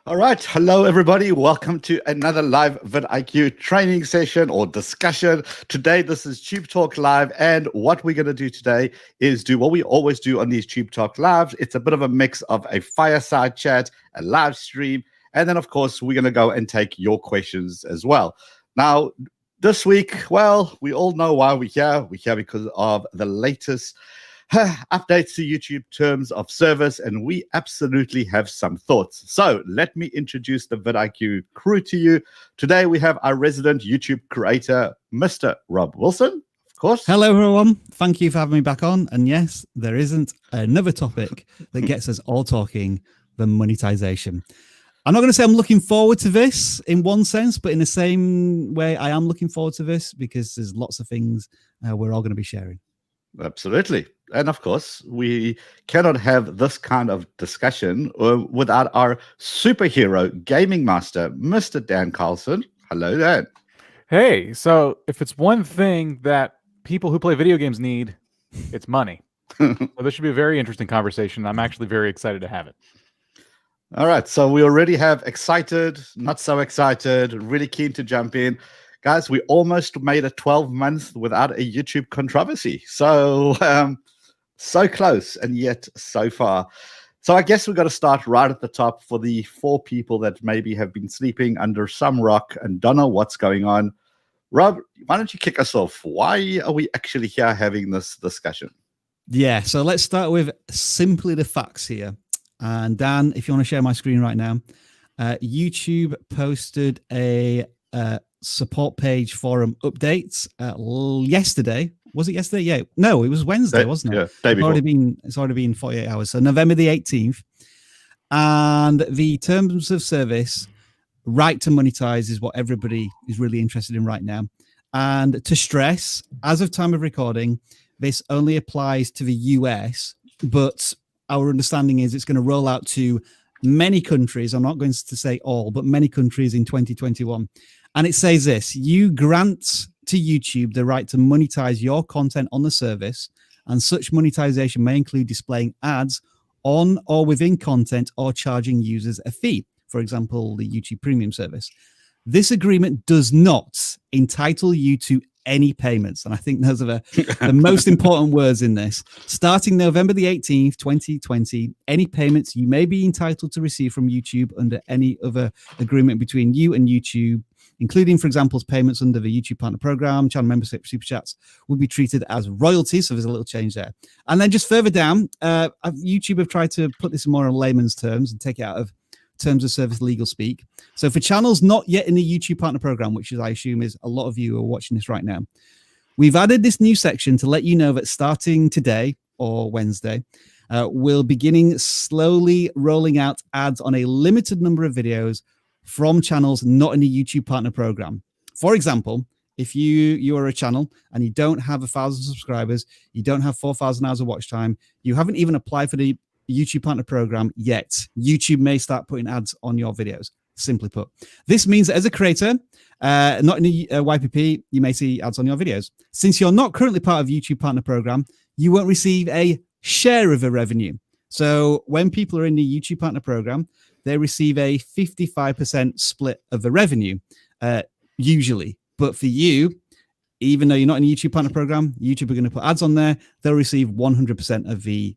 All right. Hello, everybody. Welcome to another live vidIQ training session or discussion. Today, this is TUBETALK Live. And what we're going to do today is do what we always do on these TUBETALK Lives. It's a bit of a mix of a fireside chat, a live stream, and then, of course, we're going to go and take your questions as well. Now, this week, well, we all know why we're here. We're here because of the latest updates to YouTube terms of service, and we absolutely have some thoughts. So let me introduce the vidIQ crew to you. Today we have our resident YouTube creator, Mr. Rob Wilson, of course. Hello, everyone. Thank you for having me back on. And yes, there isn't another topic that gets us all talking than monetization. I'm not going to say I'm looking forward to this in one sense, but in the same way, I am looking forward to this because there's lots of things we're all going to be sharing. Absolutely. And of course, we cannot have this kind of discussion without our superhero gaming master, Mr. Dan Carlson. Hello, Dan. Hey, so if it's one thing that people who play video games need, it's money. So this should be a very interesting conversation. I'm actually very excited to have it. All right. So we already have excited, not so excited, really keen to jump in. Guys, we almost made it 12 months without a YouTube controversy. So, so close and yet so far. So I guess we've got to start right at the top for the 4 people that maybe have been sleeping under some rock and don't know what's going on. Rob, why don't you kick us off? Why are we actually here having this discussion? Yeah, so let's start with simply the facts here. And Dan, if you want to share my screen right now, YouTube posted a support page forum updates yesterday. Was it yesterday? Yeah. No, it was Wednesday, wasn't it? Yeah, day before. It's already been 48 hours. So November the 18th. And the terms of service, right to monetize, is what everybody is really interested in right now. And to stress, as of time of recording, this only applies to the US, but our understanding is it's going to roll out to many countries. I'm not going to say all, but many countries in 2021. And it says this: you grant to YouTube the right to monetize your content on the service, and such monetization may include displaying ads on or within content or charging users a fee, for example, the YouTube Premium service. This agreement does not entitle you to any payments. And I think those are the most important words in this. Starting November the 18th, 2020, any payments you may be entitled to receive from YouTube under any other agreement between you and YouTube, including, for example, payments under the YouTube Partner Program, channel membership, super chats, will be treated as royalties. So there's a little change there. And then just further down, YouTube have tried to put this in more layman's terms and take it out of terms of service legal speak. So for channels not yet in the YouTube Partner Program, which is, I assume, is a lot of you who are watching this right now, we've added this new section to let you know that starting today or Wednesday, we're beginning slowly rolling out ads on a limited number of videos from channels not in the YouTube Partner Program. For example, if you are a channel and you don't have 1,000 subscribers, you don't have 4,000 hours of watch time, you haven't even applied for the YouTube Partner Program yet, YouTube may start putting ads on your videos, simply put. This means that as a creator, not in the YPP, you may see ads on your videos. Since you're not currently part of YouTube Partner Program, you won't receive a share of the revenue. So when people are in the YouTube Partner Program, they receive a 55% split of the revenue, usually. But for you, even though you're not in the YouTube Partner Program, YouTube are going to put ads on there. They'll receive 100% of the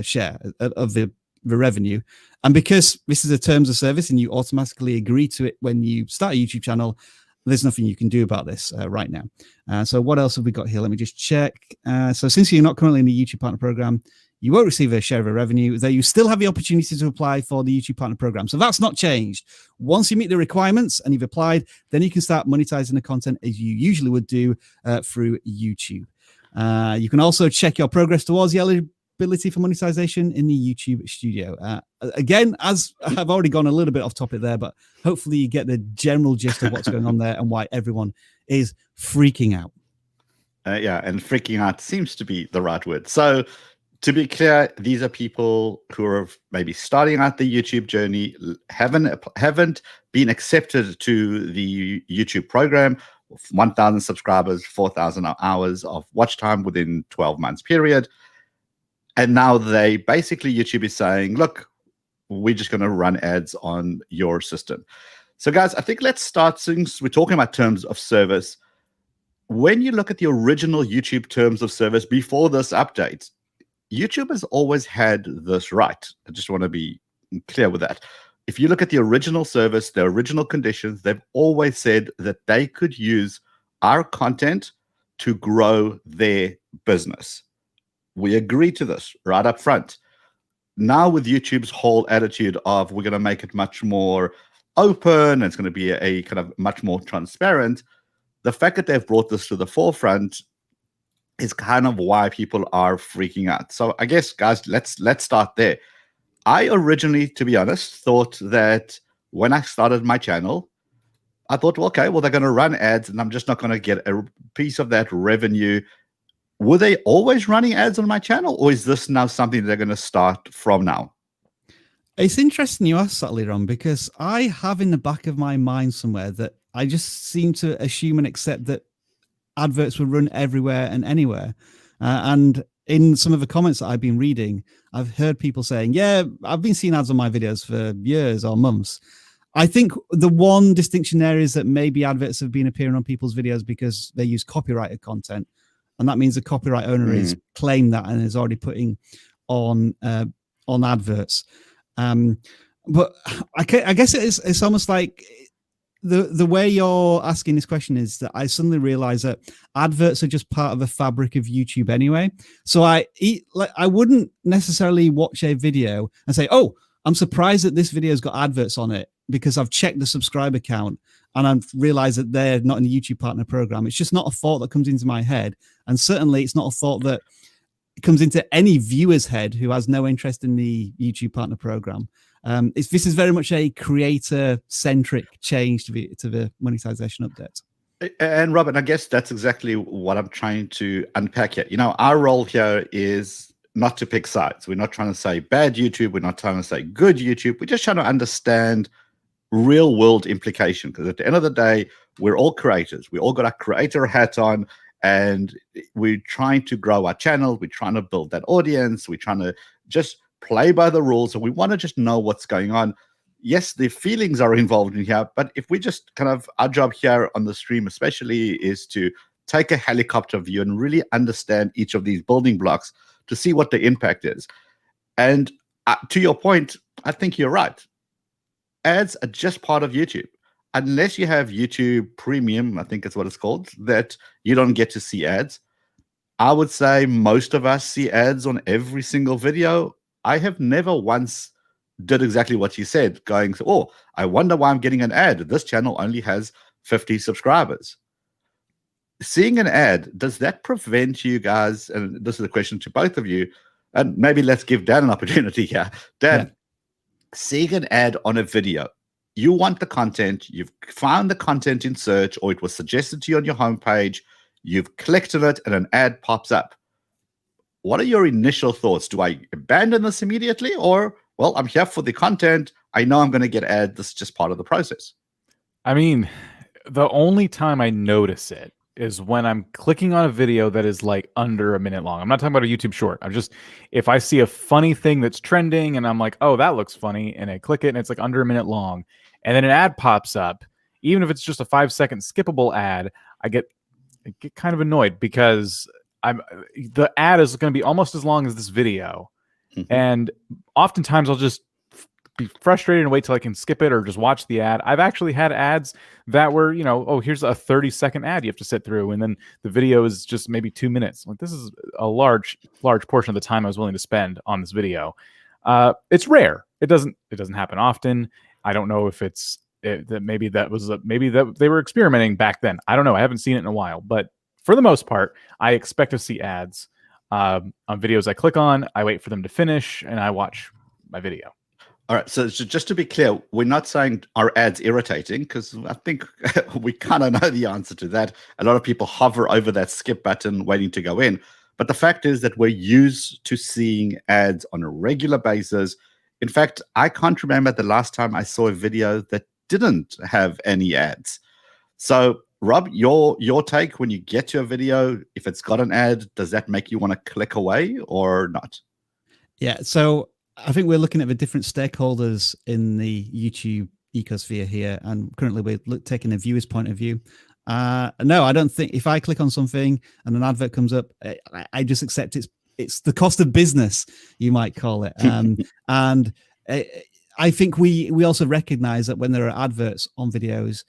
share of the revenue. And because this is a terms of service and you automatically agree to it when you start a YouTube channel, there's nothing you can do about this right now. So what else have we got here? Let me just check. So since you're not currently in the YouTube Partner Program, you won't receive a share of a revenue, though you still have the opportunity to apply for the YouTube Partner Program. So that's not changed. Once you meet the requirements and you've applied, then you can start monetizing the content as you usually would do through YouTube. You can also check your progress towards the eligibility for monetization in the YouTube Studio. Again, as I've already gone a little bit off topic there, but hopefully you get the general gist of what's going on there and why everyone is freaking out. Yeah, and freaking out seems to be the right word. So to be clear, these are people who are maybe starting out the YouTube journey, haven't been accepted to the YouTube program, 1,000 subscribers, 4,000 hours of watch time within 12 months period. And now they basically, YouTube is saying, look, we're just going to run ads on your system. So guys, I think let's start, since we're talking about terms of service. When you look at the original YouTube terms of service before this update, YouTube has always had this right. I just want to be clear with that. If you look at the original service, the original conditions, they've always said that they could use our content to grow their business. We agree to this right up front. Now with YouTube's whole attitude of we're going to make it much more open, and it's going to be a kind of much more transparent, the fact that they've brought this to the forefront is kind of why people are freaking out. So I guess, guys, let's start there. I originally, to be honest, thought that when I started my channel, I thought, well, okay, well, they're going to run ads and I'm just not going to get a piece of that revenue. Were they always running ads on my channel, or is this now something they're going to start from now? It's interesting you asked that, Ron, because I have in the back of my mind somewhere that I just seem to assume and accept that adverts will run everywhere and anywhere. And in some of the comments that I've been reading, I've heard people saying, yeah, I've been seeing ads on my videos for years or months. I think the one distinction there is that maybe adverts have been appearing on people's videos because they use copyrighted content. And that means the copyright owner is claimed that and is already putting on adverts. But I guess it's almost like the way you're asking this question is that I suddenly realize that adverts are just part of the fabric of YouTube anyway. So I wouldn't necessarily watch a video and say, oh, I'm surprised that this video's got adverts on it, because I've checked the subscriber count and I've realized that they're not in the YouTube partner program. It's just not a thought that comes into my head. And certainly it's not a thought that comes into any viewer's head who has no interest in the YouTube partner program. This is very much a creator-centric change to the monetization update. And Robert, I guess that's exactly what I'm trying to unpack here. You know, our role here is not to pick sides. We're not trying to say bad YouTube. We're not trying to say good YouTube. We're just trying to understand real world implication, because at the end of the day, we're all creators. We all got our creator hat on, and we're trying to grow our channel. We're trying to build that audience. We're trying to just play by the rules, and we want to just know what's going on. Yes, the feelings are involved in here, but if we just kind of, our job here on the stream especially is to take a helicopter view and really understand each of these building blocks to see what the impact is. And to your point, I think you're right. Ads are just part of YouTube. Unless you have YouTube Premium, I think it's what it's called, that you don't get to see ads. I would say most of us see ads on every single video. I have never once did exactly what you said, going, oh, I wonder why I'm getting an ad. This channel only has 50 subscribers. Seeing an ad, does that prevent you guys, and this is a question to both of you, and maybe let's give Dan an opportunity here. Dan, seeing an ad on a video, you want the content, you've found the content in search, or it was suggested to you on your homepage, you've clicked on it and an ad pops up. What are your initial thoughts? Do I abandon this immediately, or, well, I'm here for the content, I know I'm going to get ads, this is just part of the process? I mean, the only time I notice it is when I'm clicking on a video that is like under a minute long. I'm not talking about a YouTube short. I'm just, if I see a funny thing that's trending and I'm like, oh, that looks funny, and I click it and it's like under a minute long, and then an ad pops up, even if it's just a 5-second skippable ad, I get kind of annoyed, because the ad is going to be almost as long as this video. And oftentimes I'll just be frustrated and wait till I can skip it or just watch the ad. I've actually had ads that were, you know, oh, here's a 30-second ad you have to sit through, and then the video is just maybe 2 minutes. Like, this is a large portion of the time I was willing to spend on this video. It's rare. It doesn't happen often. I don't know if maybe that they were experimenting back then. I don't know. I haven't seen it in a while, but for the most part, I expect to see ads on videos I click on. I wait for them to finish and I watch my video. All right, so just to be clear, we're not saying are ads irritating, because I think we kind of know the answer to that. A lot of people hover over that skip button waiting to go in. But the fact is that we're used to seeing ads on a regular basis. In fact, I can't remember the last time I saw a video that didn't have any ads. So, Rob, your take when you get to a video, if it's got an ad, does that make you want to click away or not? Yeah, so I think we're looking at the different stakeholders in the YouTube ecosphere here, and currently we're taking a viewer's point of view. No, I don't think if I click on something and an advert comes up, I just accept it's the cost of business, you might call it. And I think we also recognize that when there are adverts on videos,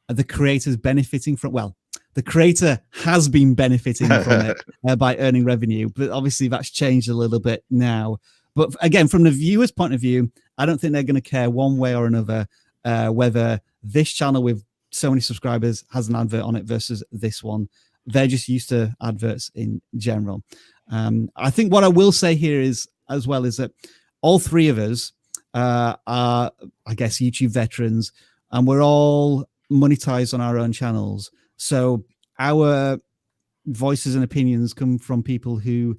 the creator's benefiting from, well, the creator has been benefiting from it by earning revenue, but obviously that's changed a little bit now. But again, from the viewer's point of view, I don't think they're going to care one way or another whether this channel with so many subscribers has an advert on it versus this one. They're just used to adverts in general. I think what I will say here is that all three of us are, I guess, YouTube veterans, and we're all monetized on our own channels. So our voices and opinions come from people who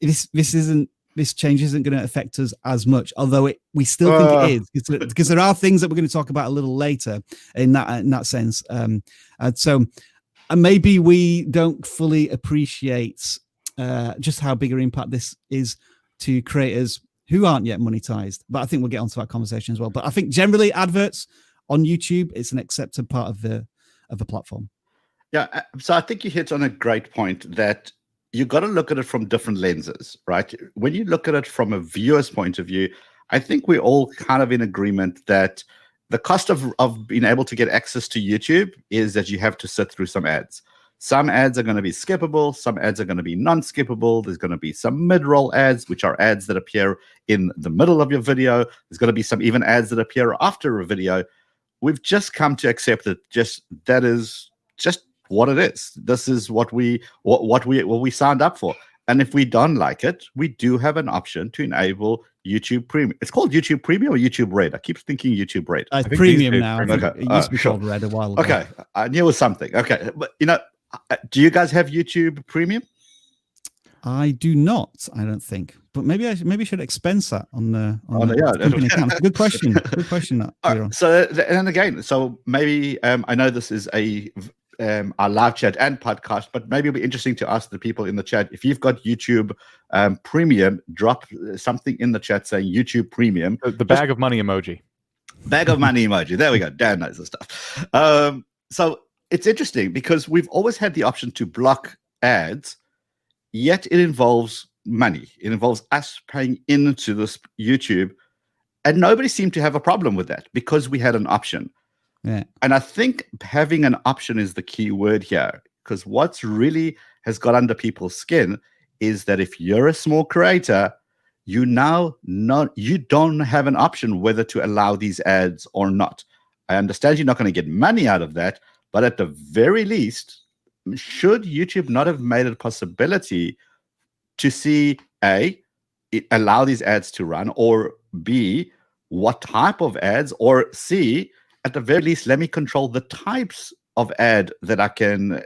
this change isn't going to affect us as much, although we still think it is, because there are things that we're going to talk about a little later in that sense. And so maybe we don't fully appreciate just how big an impact this is to creators who aren't yet monetized. But I think we'll get onto that conversation as well. But I think generally adverts on YouTube, it's an accepted part of the platform. Yeah, so I think you hit on a great point that you got to look at it from different lenses, right? When you look at it from a viewer's point of view, I think we're all kind of in agreement that the cost of being able to get access to YouTube is that you have to sit through some ads. Some ads are going to be skippable. Some ads are going to be non-skippable. There's going to be some mid-roll ads, which are ads that appear in the middle of your video. There's going to be some even ads that appear after a video. We've just come to accept that that is just what it is. This is what we signed up for. And if we don't like it, we do have an option to enable YouTube Premium. It's called YouTube Premium or YouTube Red. I keep thinking YouTube Red. It's Premium now. Okay. It used to be called Red a while ago. Okay, I knew it was something. Okay, but do you guys have YouTube Premium? I do not. I don't think. But maybe I should expense that on the company account. Good question. Good question. Right, so maybe I know this is our live chat and podcast, but maybe it'll be interesting to ask the people in the chat, if you've got YouTube Premium, drop something in the chat saying YouTube Premium. The bag of money emoji. Bag of money emoji. There we go. Dan knows the stuff. So it's interesting because we've always had the option to block ads, yet it involves money. It involves us paying into this YouTube, and nobody seemed to have a problem with that because we had an option. Yeah. And I think having an option is the key word here, because what's really has got under people's skin is that if you're a small creator, you don't have an option whether to allow these ads or not. I understand you're not going to get money out of that, but at the very least, should YouTube not have made it a possibility to see allow these ads to run, or B, what type of ads, or C, at the very least, let me control the types of ad that I can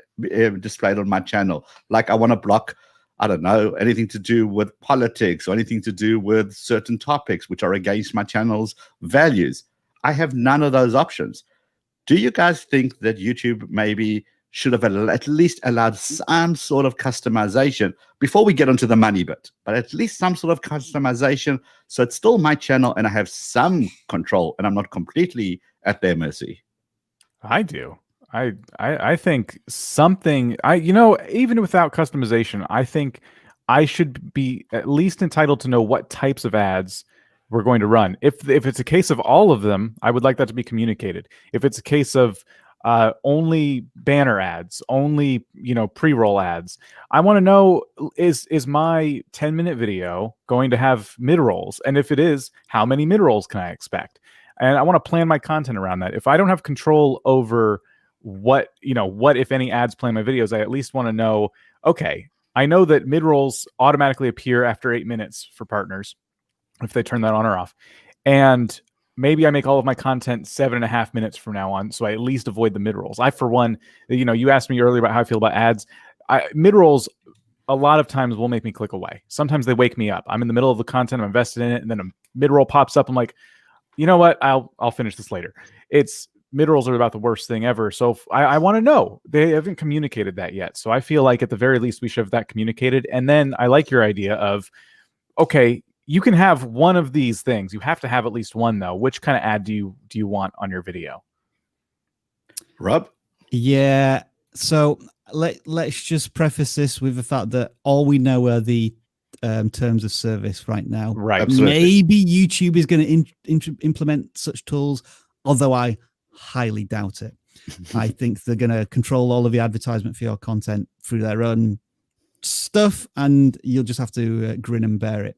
display on my channel. Like I want to block, I don't know, anything to do with politics or anything to do with certain topics which are against my channel's values. I have none of those options. Do you guys think that YouTube maybe should have at least allowed some sort of customization before we get onto the money bit, but at least some sort of customization so it's still my channel and I have some control and I'm not completely at their mercy? I do. I think something, even without customization, I think I should be at least entitled to know what types of ads we're going to run. If it's a case of all of them, I would like that to be communicated. If it's a case of only banner ads, only pre-roll ads, I want to know, is my 10-minute video going to have mid-rolls? And if it is, how many mid-rolls can I expect? And I want to plan my content around that. If I don't have control over what if any ads play in my videos, I at least want to know, okay, I know that mid-rolls automatically appear after 8 minutes for partners if they turn that on or off. And maybe I make all of my content 7.5 minutes from now on, so I at least avoid the mid-rolls. I, for one, you asked me earlier about how I feel about ads. Mid-rolls a lot of times will make me click away. Sometimes they wake me up. I'm in the middle of the content, I'm invested in it, and then a mid-roll pops up. I'm like, you know what? I'll finish this later. Mid-rolls are about the worst thing ever. So I want to know. They haven't communicated that yet. So I feel like at the very least we should have that communicated. And then I like your idea of, okay, you can have one of these things. You have to have at least one, though. Which kind of ad do you want on your video? Rob? Yeah. So let's just preface this with the fact that all we know are the terms of service right now. Right. Absolutely. Maybe YouTube is going to implement such tools, although I highly doubt it. I think they're going to control all of the advertisement for your content through their own stuff, and you'll just have to grin and bear it.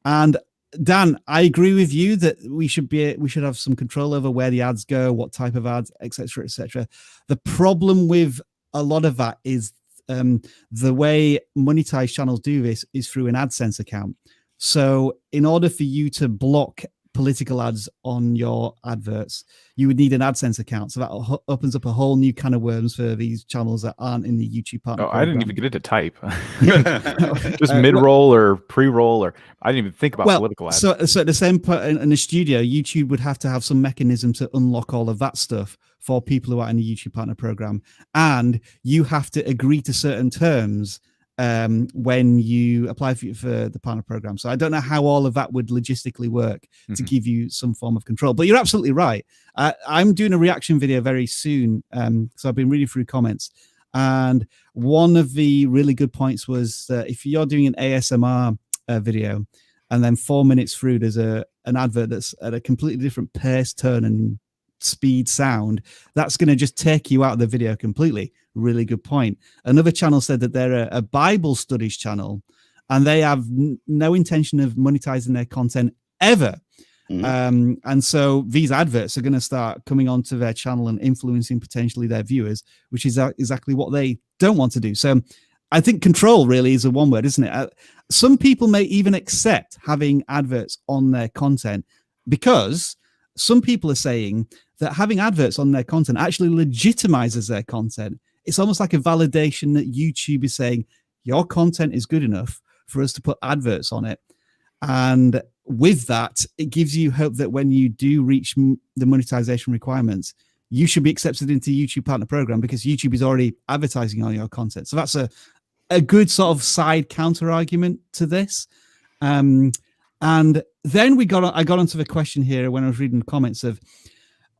And Dan, I agree with you that we should have some control over where the ads go, what type of ads, etc., etc. The problem with a lot of that is the way monetized channels do this is through an AdSense account. So in order for you to block political ads on your adverts, you would need an AdSense account. So that opens up a whole new can of worms for these channels that aren't in the YouTube partner program. I didn't even get it to type. Just mid-roll or pre-roll, or I didn't even think about political ads. So at the same point in the studio, YouTube would have to have some mechanism to unlock all of that stuff for people who are in the YouTube partner program. And you have to agree to certain terms when you apply for the partner program. So I don't know how all of that would logistically work to give you some form of control, but you're absolutely right. I'm doing a reaction video very soon. So I've been reading through comments, and one of the really good points was that if you're doing an ASMR video and then 4 minutes through there's an advert that's at a completely different pace, turn and speed sound, that's going to just take you out of the video completely. Really good point. Another channel said that they're a Bible studies channel and they have no intention of monetizing their content ever. And so these adverts are going to start coming onto their channel and influencing potentially their viewers, which is exactly what they don't want to do. So I think control really is a one word, isn't it? Some people may even accept having adverts on their content because some people are saying that having adverts on their content actually legitimizes their content. It's almost like a validation that YouTube is saying your content is good enough for us to put adverts on it. And with that, it gives you hope that when you do reach the monetization requirements, you should be accepted into the YouTube partner program because YouTube is already advertising on your content. So that's a good sort of side counter argument to this. And then I got onto the question here when I was reading the comments of,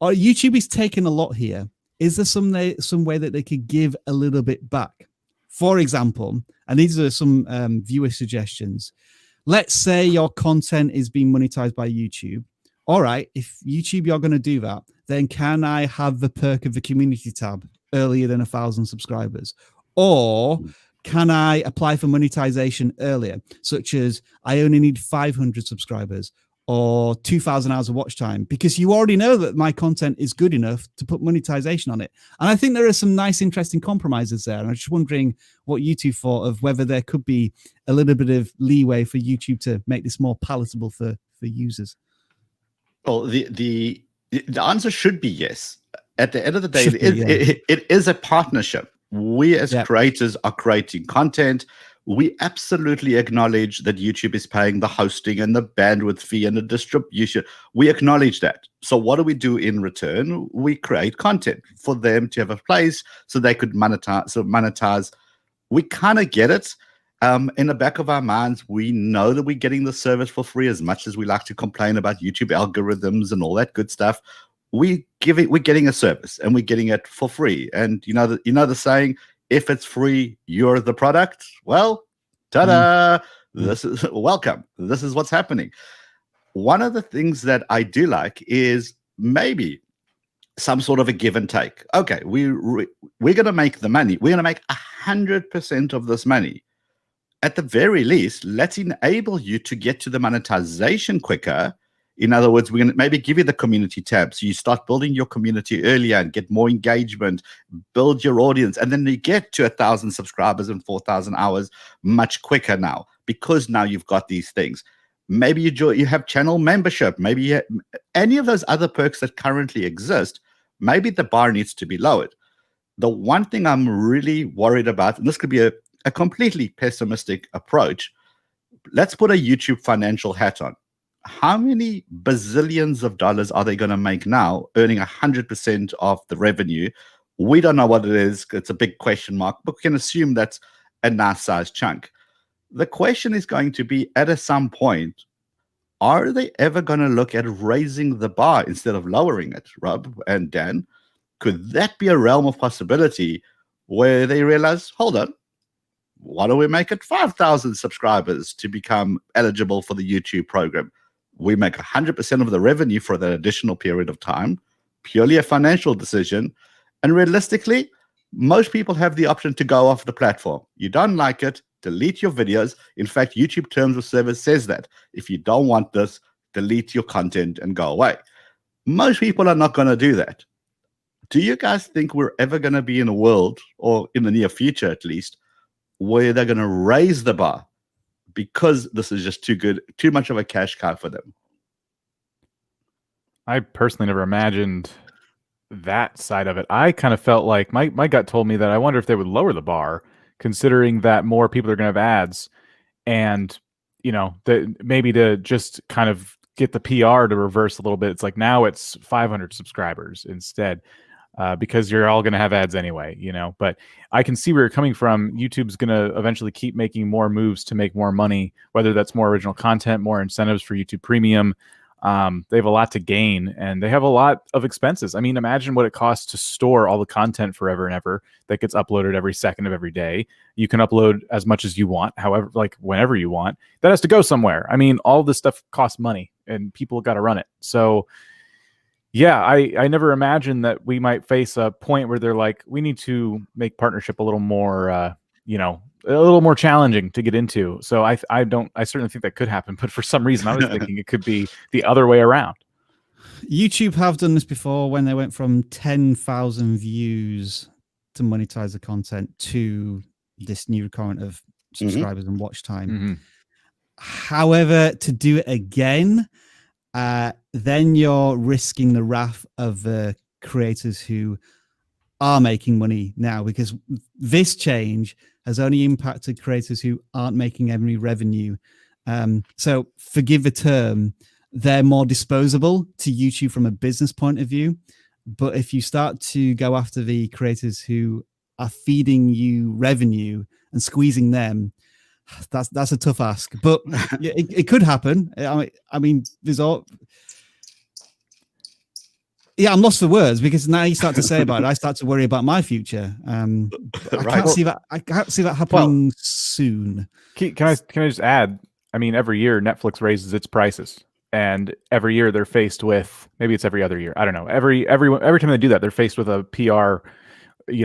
YouTube is taking a lot here. Is there some way that they could give a little bit back? For example, and these are some viewer suggestions. Let's say your content is being monetized by YouTube. All right, if YouTube, you're going to do that, then can I have the perk of the community tab earlier than 1,000 subscribers? Or can I apply for monetization earlier, such as I only need 500 subscribers or 2,000 hours of watch time, because you already know that my content is good enough to put monetization on it. And I think there are some nice, interesting compromises there. And I'm just wondering what you two thought of whether there could be a little bit of leeway for YouTube to make this more palatable for users. Well, the answer should be yes. At the end of the day, it is a partnership. We as creators are creating content. We absolutely acknowledge that YouTube is paying the hosting and the bandwidth fee and the distribution. We acknowledge that. So what do we do in return? We create content for them to have a place so they could monetize. We kind of get it. In the back of our minds, we know that we're getting the service for free, as much as we like to complain about YouTube algorithms and all that good stuff. We're getting a service and we're getting it for free. And you know the saying, if it's free, you're the product. Well, ta-da! This is welcome. This is what's happening. One of the things that I do like is maybe some sort of a give and take. Okay, we're going to make the money. We're going to make 100% of this money. At the very least, let's enable you to get to the monetization quicker. In other words, we're going to maybe give you the community tab. So you start building your community earlier and get more engagement, build your audience, and then you get to 1,000 subscribers and 4,000 hours much quicker now, because now you've got these things. Maybe you have channel membership. Maybe you have any of those other perks that currently exist. Maybe the bar needs to be lowered. The one thing I'm really worried about, and this could be a completely pessimistic approach, let's put a YouTube financial hat on. How many bazillions of dollars are they going to make now, earning 100% of the revenue? We don't know what it is. It's a big question mark, but we can assume that's a nice sized chunk. The question is going to be, at some point, are they ever going to look at raising the bar instead of lowering it, Rob and Dan? Could that be a realm of possibility where they realize, hold on, why don't we make it 5,000 subscribers to become eligible for the YouTube program? We make 100% of the revenue for that additional period of time, purely a financial decision. And realistically, most people have the option to go off the platform. You don't like it, delete your videos. In fact, YouTube Terms of Service says that. If you don't want this, delete your content and go away. Most people are not going to do that. Do you guys think we're ever going to be in a world, or in the near future at least, where they're going to raise the bar because this is just too good, too much of a cash cow for them? I personally never imagined that side of it. I kind of felt like my gut told me that I wonder if they would lower the bar, considering that more people are going to have ads, and that maybe to just kind of get the PR to reverse a little bit. It's like now it's 500 subscribers instead. Because you're all going to have ads anyway, But I can see where you're coming from. YouTube's going to eventually keep making more moves to make more money, whether that's more original content, more incentives for YouTube Premium. They have a lot to gain, and they have a lot of expenses. I mean, imagine what it costs to store all the content forever and ever that gets uploaded every second of every day. You can upload as much as you want, however, like whenever you want. That has to go somewhere. I mean, all this stuff costs money, and people got to run it. So yeah, I never imagined that we might face a point where they're like, we need to make partnership a little more, a little more challenging to get into. So I certainly think that could happen, but for some reason I was thinking it could be the other way around. YouTube have done this before when they went from 10,000 views to monetize the content to this new current of subscribers and watch time. However, to do it again, then you're risking the wrath of the creators who are making money now, because this change has only impacted creators who aren't making any revenue. So forgive the term, they're more disposable to YouTube from a business point of view. But if you start to go after the creators who are feeding you revenue and squeezing them, that's a tough ask. But it could happen. I mean, there's all. Yeah, I'm lost for words, because now you start to say about it, I start to worry about my future. I can't see that happening soon. Can I just add? I mean, every year Netflix raises its prices, and every year they're faced with, maybe it's every other year, I don't know. Every time they do that, they're faced with a PR,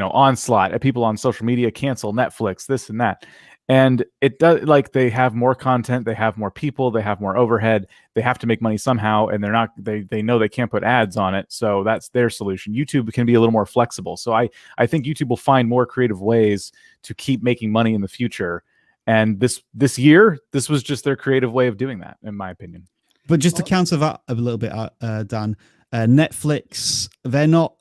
onslaught. People on social media cancel Netflix, this and that. And it does, like, they have more content, they have more people, they have more overhead, they have to make money somehow, and they know they can't put ads on it, so that's their solution. YouTube can be a little more flexible. So I think YouTube will find more creative ways to keep making money in the future. And this year, this was just their creative way of doing that, in my opinion. But just to counter that a little bit, Dan, Netflix, they're not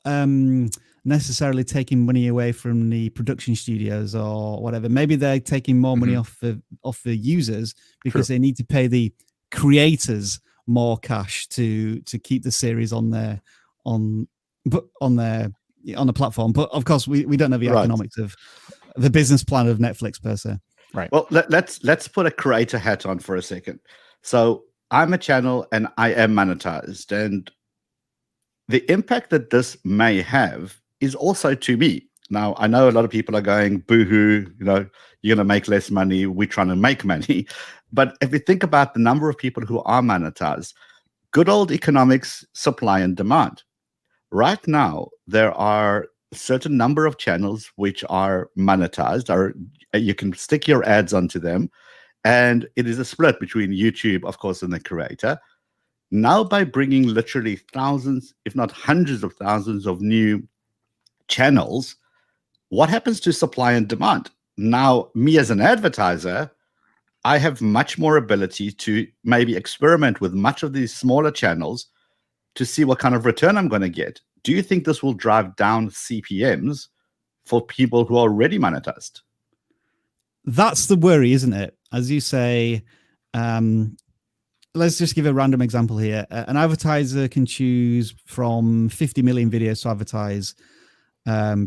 necessarily taking money away from the production studios or whatever. Maybe they're taking more money off the users, because they need to pay the creators more cash to keep the series on the platform. But of course, we don't know the economics of the business plan of Netflix per se. Right. Well, let's put a creator hat on for a second. So I'm a channel and I am monetized, and the impact that this may have is also to me. Now, I know a lot of people are going, boo-hoo, you're going to make less money. We're trying to make money. But if you think about the number of people who are monetized, good old economics, supply and demand. Right now, there are a certain number of channels which are monetized, or you can stick your ads onto them. And it is a split between YouTube, of course, and the creator. Now, by bringing literally thousands, if not hundreds of thousands of new channels, what happens to supply and demand? Now, me as an advertiser, I have much more ability to maybe experiment with much of these smaller channels to see what kind of return I'm going to get. Do you think this will drive down CPMs for people who are already monetized? That's the worry, isn't it? As you say, let's just give a random example here. An advertiser can choose from 50 million videos to advertise,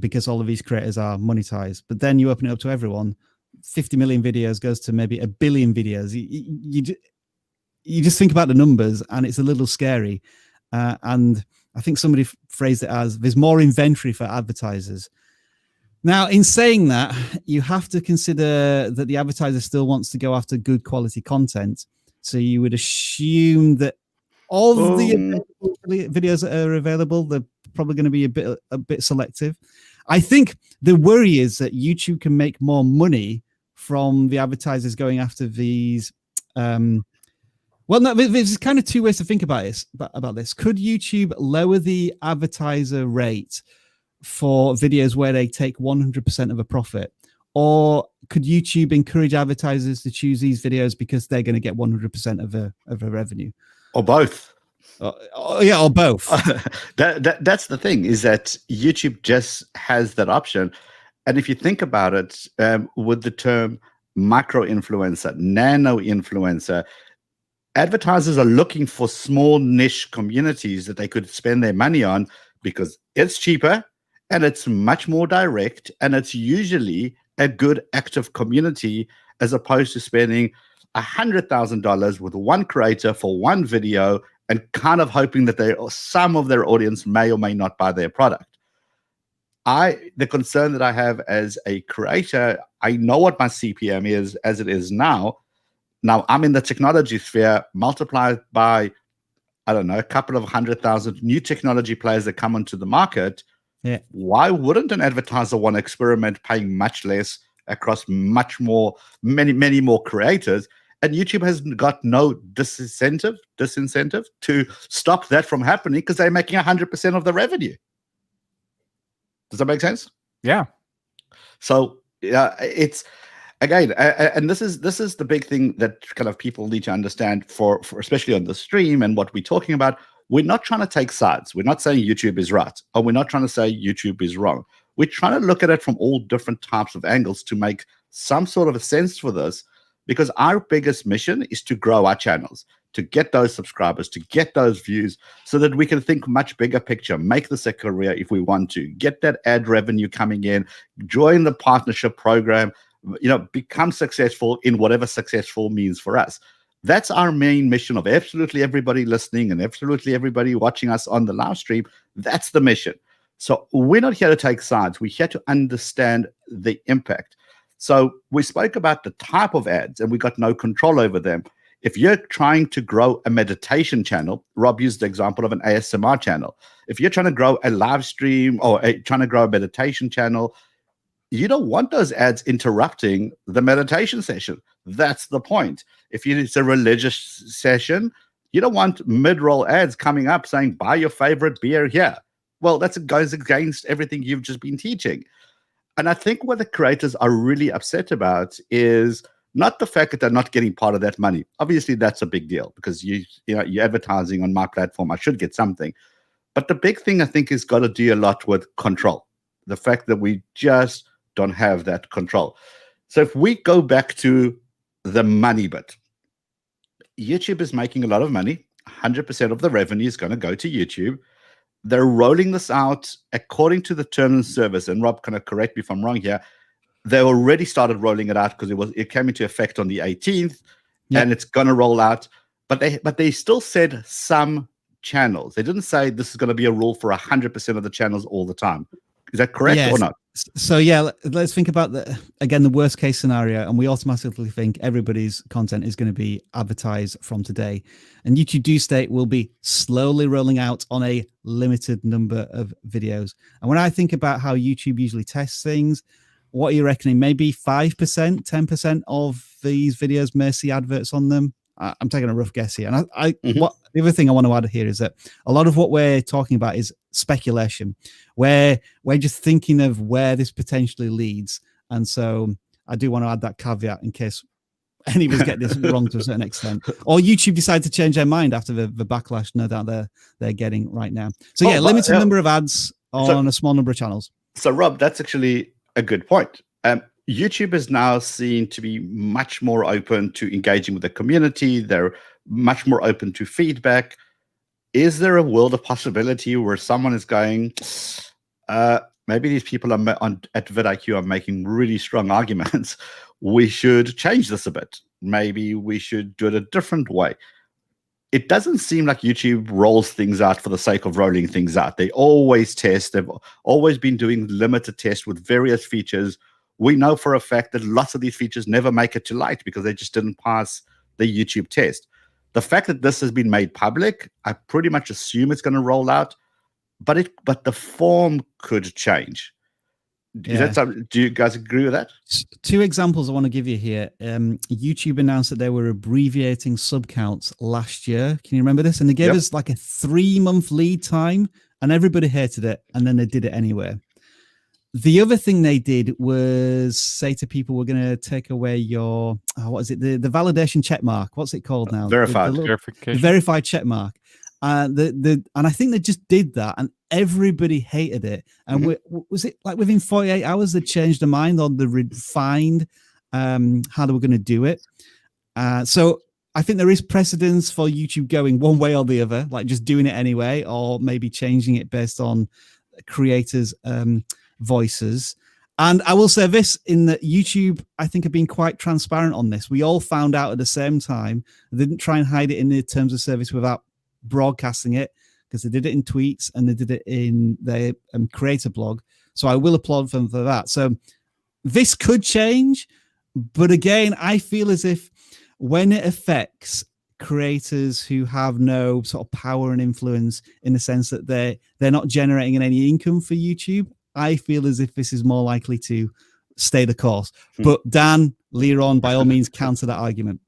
because all of these creators are monetized. But then you open it up to everyone. 50 million videos goes to maybe 1 billion videos. you just think about the numbers and it's a little scary. And I think somebody phrased it as there's more inventory for advertisers. Now, in saying that, you have to consider that the advertiser still wants to go after good quality content. So you would assume that of the videos that are available, they're probably going to be a bit selective. I think the worry is that YouTube can make more money from the advertisers going after these. Well, no, there's kind of two ways to think about this. Could YouTube lower the advertiser rate for videos where they take 100% of a profit? Or could YouTube encourage advertisers to choose these videos because they're going to get 100% of a revenue? Or both. Or both. That's the thing, is that YouTube just has that option. And if you think about it, with the term micro influencer, nano influencer, advertisers are looking for small niche communities that they could spend their money on because it's cheaper and it's much more direct, and it's usually a good active community, as opposed to spending $100,000 with one creator for one video and kind of hoping that some of their audience may or may not buy their product. The concern that I have as a creator, I know what my CPM is as it is now. Now I'm in the technology sphere, multiplied by, I don't know, a couple of 100,000 new technology players that come onto the market. Yeah. Why wouldn't an advertiser want to experiment paying much less across many more creators? And YouTube has got no disincentive to stop that from happening because they're making 100% of the revenue. Does that make sense? Yeah. So it's, again, and this is the big thing that kind of people need to understand for especially on the stream and what we're talking about. We're not trying to take sides. We're not saying YouTube is right, or we're not trying to say YouTube is wrong. We're trying to look at it from all different types of angles to make some sort of a sense for this, because our biggest mission is to grow our channels, to get those subscribers, to get those views, so that we can think much bigger picture, make this a career if we want to, get that ad revenue coming in, join the partnership program, become successful in whatever successful means for us. That's our main mission of absolutely everybody listening and absolutely everybody watching us on the live stream. That's the mission. So we're not here to take sides. We're here to understand the impact. So we spoke about the type of ads, and we got no control over them. If you're trying to grow a meditation channel, Rob used the example of an ASMR channel. If you're trying to grow a live stream or trying to grow a meditation channel, you don't want those ads interrupting the meditation session. That's the point. If it's a religious session, you don't want mid-roll ads coming up saying, buy your favorite beer here. Well, that goes against everything you've just been teaching. And I think what the creators are really upset about is not the fact that they're not getting part of that money. Obviously, that's a big deal because you're advertising on my platform. I should get something. But the big thing, I think, has got to do a lot with control. The fact that we just don't have that control. So if we go back to the money bit, YouTube is making a lot of money. 100% of the revenue is going to go to YouTube. They're rolling this out according to the terms and service. And Rob, kind of correct me if I'm wrong here. They already started rolling it out because it came into effect on the 18th, and it's going to roll out. But they still said some channels. They didn't say this is going to be a rule for 100% of the channels all the time. Is that correct or not? So let's think about the worst case scenario, and we automatically think everybody's content is going to be advertised from today. And YouTube do state will be slowly rolling out on a limited number of videos. And when I think about how YouTube usually tests things, what are you reckoning? Maybe 5%, 10% of these videos may see adverts on them. I'm taking a rough guess here. And the other thing I want to add here is that a lot of what we're talking about is speculation, where we're just thinking of where this potentially leads. And so I do want to add that caveat in case any of us get this wrong to a certain extent, or YouTube decide to change their mind after the backlash no doubt they're getting right now. So limited number of ads on a small number of channels. So Rob, that's actually a good point. YouTube is now seen to be much more open to engaging with the community. They're much more open to feedback. Is there a world of possibility where someone is going, maybe these people at vidIQ are making really strong arguments. We should change this a bit. Maybe we should do it a different way. it doesn't seem like YouTube rolls things out for the sake of rolling things out. They always test. They've always been doing limited tests with various features. We know for a fact that lots of these features never make it to light because they just didn't pass the YouTube test. The fact that this has been made public, I pretty much assume it's going to roll out, but the form could change. Is that something, do you guys agree with that? Two examples I want to give you here. YouTube announced that they were abbreviating sub counts last year. Can you remember this? And they gave us like a 3-month lead time, and everybody hated it, and then they did it anyway. The other thing they did was say to people, we're going to take away your, what is it? The validation check mark. What's it called now? Verified. Verification. The verified check mark. And I think they just did that, and everybody hated it. And was it like within 48 hours they changed their mind on the refined how they were going to do it? So I think there is precedence for YouTube going one way or the other, like just doing it anyway, or maybe changing it based on creators' voices. And I will say this, in that YouTube, I think, have been quite transparent on this. We all found out at the same time. They didn't try and hide it in the terms of service without broadcasting it, because they did it in tweets and they did it in their creator blog. So I will applaud them for that. So this could change, but again, I feel as if when it affects creators who have no sort of power and influence, in the sense that they're not generating any income for YouTube, I feel as if this is more likely to stay the course. But Dan, Leron, by all means, counter that argument.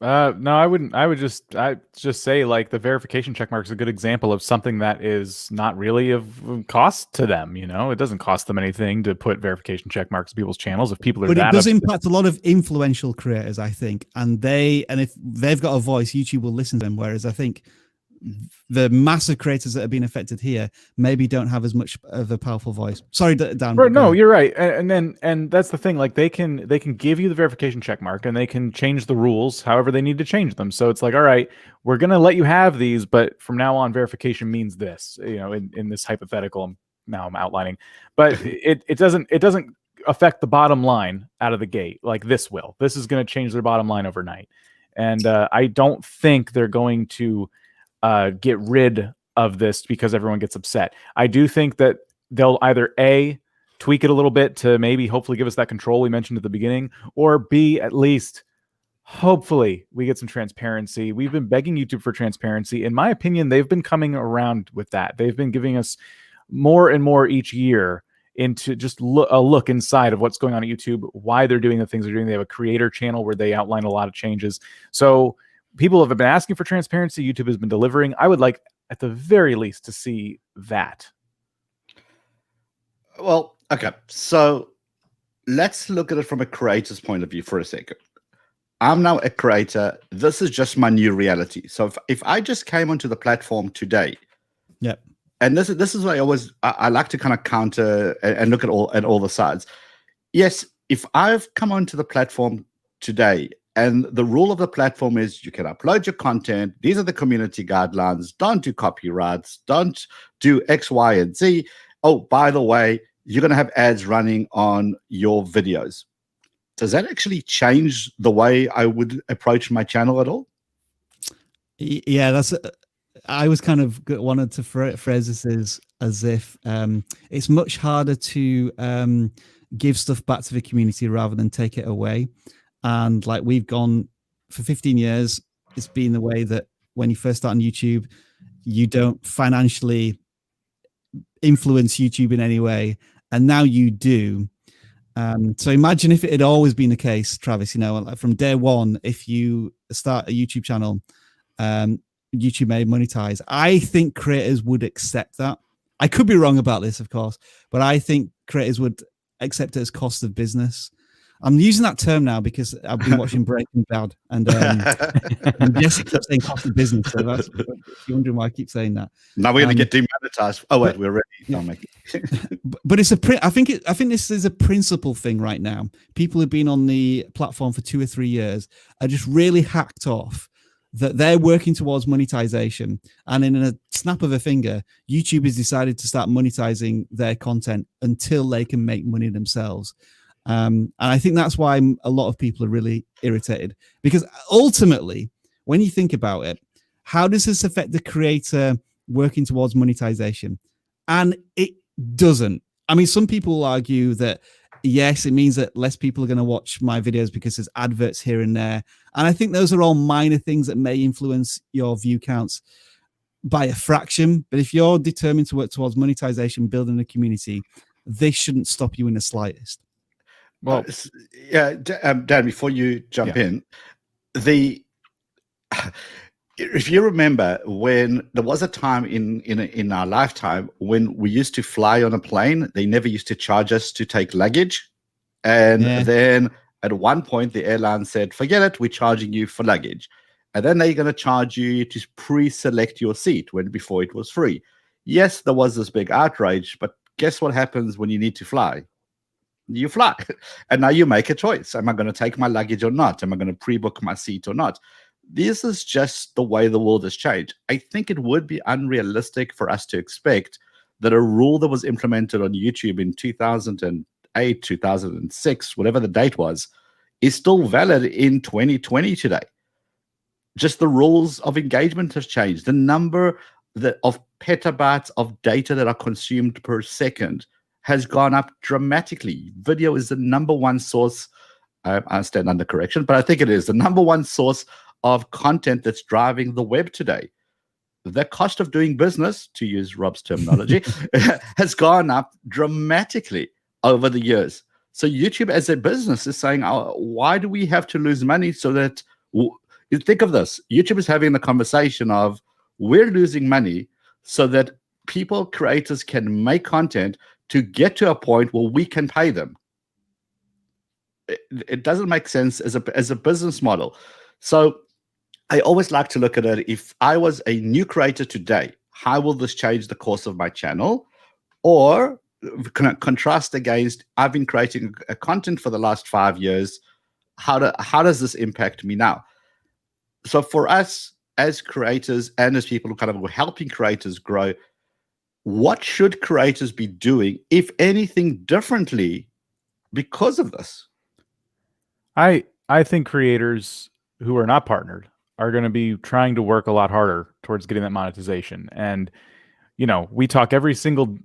No, I wouldn't. I just say, like, the verification checkmark is a good example of something that is not really of cost to them. You know, it doesn't cost them anything to put verification checkmarks in people's channels. If people are, but it does impact a lot of influential creators, I think, and if they've got a voice, YouTube will listen to them. Whereas I think the massive creators that have been affected here maybe don't have as much of a powerful voice. Sorry, Dan. No, you're right. And that's the thing. Like, they can give you the verification check mark, and they can change the rules however they need to change them. So it's like, all right, we're going to let you have these, but from now on, verification means this, you know, in this hypothetical I'm outlining, but it doesn't affect the bottom line out of the gate like this will. This is going to change their bottom line overnight. And I don't think they're going to get rid of this because everyone gets upset. I do think that they'll either A, tweak it a little bit to maybe hopefully give us that control we mentioned at the beginning, or B, at least hopefully we get some transparency. We've been begging YouTube for transparency. In my opinion, they've been coming around with that. They've been giving us more and more each year into just a look inside of what's going on at YouTube, why they're doing the things they're doing. They have a creator channel where they outline a lot of changes. So people have been asking for transparency. YouTube has been delivering. I would like, at the very least, to see that. Well, okay. So let's look at it from a creator's point of view for a second. I'm now a creator. This is just my new reality. So if I just came onto the platform today, and this is what I like to kind of counter and look at all the sides. Yes, if I've come onto the platform today, and the rule of the platform is you can upload your content. These are the community guidelines. Don't do copyrights. Don't do X, Y, and Z. Oh, by the way, you're going to have ads running on your videos. Does that actually change the way I would approach my channel at all? Yeah, I was kind of wanted to phrase this as if it's much harder to give stuff back to the community rather than take it away. And like, we've gone for 15 years, it's been the way that when you first start on YouTube, you don't financially influence YouTube in any way. And now you do. So imagine if it had always been the case, Travis, you know, like from day one, if you start a YouTube channel, YouTube may monetize. I think creators would accept that. I could be wrong about this, of course, but I think creators would accept it as cost of business. I'm using that term now because I've been watching Breaking Bad, and Jesse keeps saying cost of business. So that's, if you're wondering why I keep saying that. Now we're going to get demonetized. Oh wait, we're ready. But it's I think this is a principle thing right now. People who've been on the platform for 2 or 3 years are just really hacked off that they're working towards monetization, and in a snap of a finger, YouTube has decided to start monetizing their content until they can make money themselves. And I think that's why a lot of people are really irritated, because ultimately, when you think about it, how does this affect the creator working towards monetization? And it doesn't. I mean, some people will argue that, yes, it means that less people are going to watch my videos because there's adverts here and there. And I think those are all minor things that may influence your view counts by a fraction. But if you're determined to work towards monetization, building a community, this shouldn't stop you in the slightest. Well, yeah, Dan, before you jump in, if you remember, when there was a time in our lifetime when we used to fly on a plane, they never used to charge us to take luggage. And then at one point, the airline said, forget it, we're charging you for luggage. And then they're going to charge you to pre-select your seat when before it was free. Yes, there was this big outrage, but guess what happens when you need to fly? You fly. And now you make a choice. Am I going to take my luggage or not? Am I going to pre-book my seat or not? This is just the way the world has changed. I think it would be unrealistic for us to expect that a rule that was implemented on YouTube in 2008, 2006, whatever the date was, is still valid in 2020 today. Just the rules of engagement have changed. The number of petabytes of data that are consumed per second has gone up dramatically. Video is the number one source. I stand under correction, but I think it is the number one source of content that's driving the web today. The cost of doing business, to use Rob's terminology, has gone up dramatically over the years. So YouTube as a business is saying, oh, why do we have to lose money so that you think of this? YouTube is having the conversation of we're losing money so that people, creators can make content to get to a point where we can pay them. It doesn't make sense as a business model. So I always like to look at it. If I was a new creator today, how will this change the course of my channel? Or contrast against, I've been creating a content for the last 5 years. How does this impact me now? So for us as creators and as people who kind of helping creators grow, what should creators be doing, if anything, differently because of this? I think creators who are not partnered are going to be trying to work a lot harder towards getting that monetization. And you know, we talk every single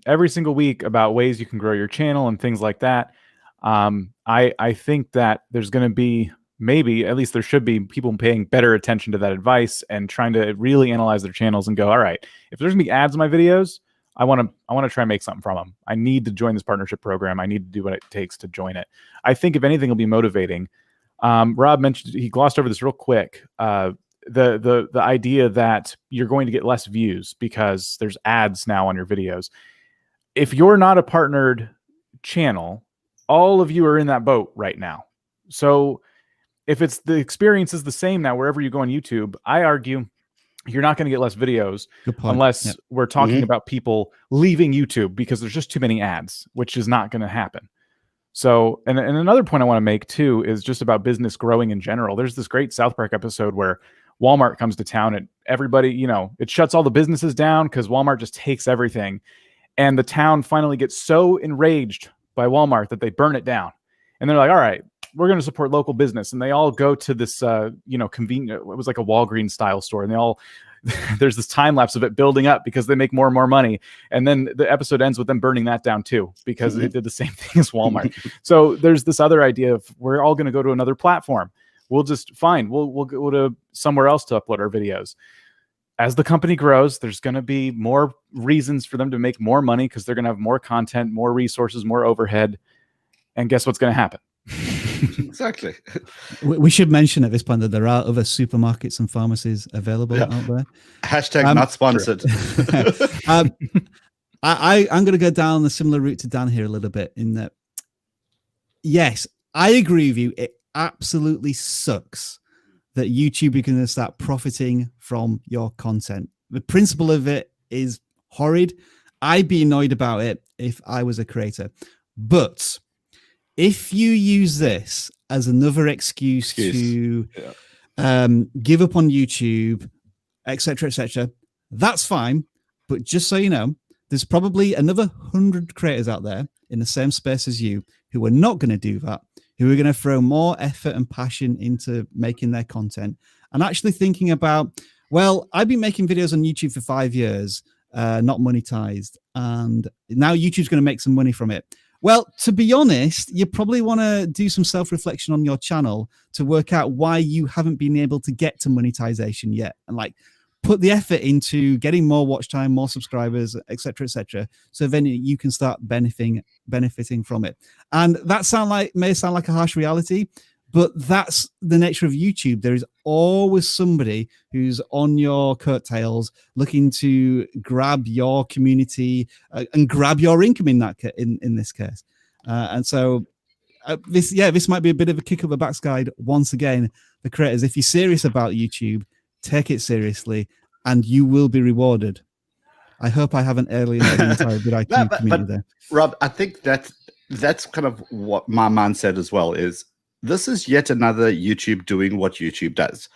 week about ways you can grow your channel and things like that. I think that there's going to be, maybe at least there should be, people paying better attention to that advice and trying to really analyze their channels and go, all right, if there's gonna be ads in my videos, I want to try and make something from them. I need to join this partnership program. I need to do what it takes to join it. I think if anything, it'll be motivating. Rob mentioned, he glossed over this real quick. The idea that you're going to get less views because there's ads now on your videos. If you're not a partnered channel, all of you are in that boat right now. So if it's the experience is the same now wherever you go on YouTube, I argue you're not going to get less videos unless we're talking about people leaving YouTube because there's just too many ads, which is not going to happen. So, and another point I want to make too is just about business growing in general. There's this great South Park episode where Walmart comes to town and everybody, you know, it shuts all the businesses down because Walmart just takes everything. And the town finally gets so enraged by Walmart that they burn it down. And they're like, all right, we're going to support local business. And they all go to this, convenient, it was like a Walgreens style store. And they all, there's this time lapse of it building up because they make more and more money. And then the episode ends with them burning that down too, because it did the same thing as Walmart. So there's this other idea of we're all going to go to another platform. We'll just we'll go to somewhere else to upload our videos. As the company grows, there's going to be more reasons for them to make more money because they're going to have more content, more resources, more overhead. And guess what's going to happen? Exactly. We should mention at this point that there are other supermarkets and pharmacies available out there. Hashtag not sponsored. I'm going to go down the similar route to Dan here a little bit in that, yes, I agree with you. It absolutely sucks that YouTube is going to start profiting from your content. The principle of it is horrid. I'd be annoyed about it if I was a creator. But if you use this as another excuse to give up on YouTube, etc., that's fine. But just so you know, there's probably another 100 creators out there in the same space as you who are not going to do that, who are going to throw more effort and passion into making their content and actually thinking about Well, I've been making videos on YouTube for 5 years, not monetized, and now YouTube's going to make some money from it. Well, to be honest, you probably want to do some self-reflection on your channel to work out why you haven't been able to get to monetization yet, and like put the effort into getting more watch time, more subscribers, etc., so then you can start benefiting from it. And that may sound like a harsh reality, but that's the nature of YouTube. There is always somebody who's on your coattails looking to grab your community and grab your income in this case. And so this might be a bit of a kick up the backside once again. The creators, if you're serious about YouTube, take it seriously and you will be rewarded. I hope I haven't alienated the entire vidIQ community there. Rob, I think that's kind of what my mindset as well is. This is yet another YouTube doing what YouTube does.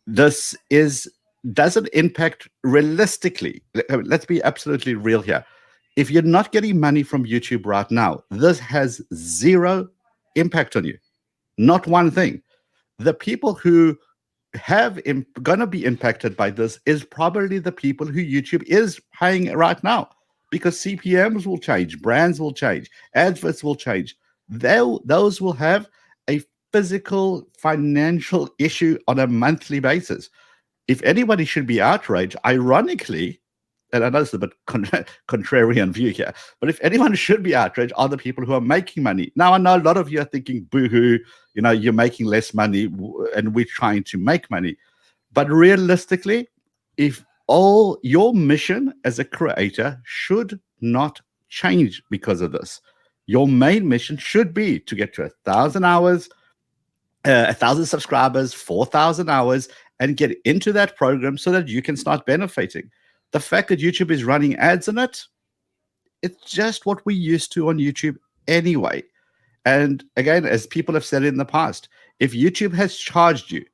This doesn't impact realistically. Let's be absolutely real here. If you're not getting money from YouTube right now, this has zero impact on you. Not one thing. The people who have going to be impacted by this is probably the people who YouTube is paying right now, because CPMs will change, brands will change, adverts will change. Those will have a physical financial issue on a monthly basis. If anybody should be outraged, ironically, and I know it's a bit contrarian view here, but if anyone should be outraged, are the people who are making money. Now, I know a lot of you are thinking, boo-hoo, you're making less money and we're trying to make money. But realistically, if all your mission as a creator should not change because of this. Your main mission should be to get to 1,000 hours, 1,000 subscribers, 4,000 hours, and get into that program so that you can start benefiting. The fact that YouTube is running ads in it, it's just what we used to on YouTube anyway. And again, as people have said in the past, if YouTube has charged you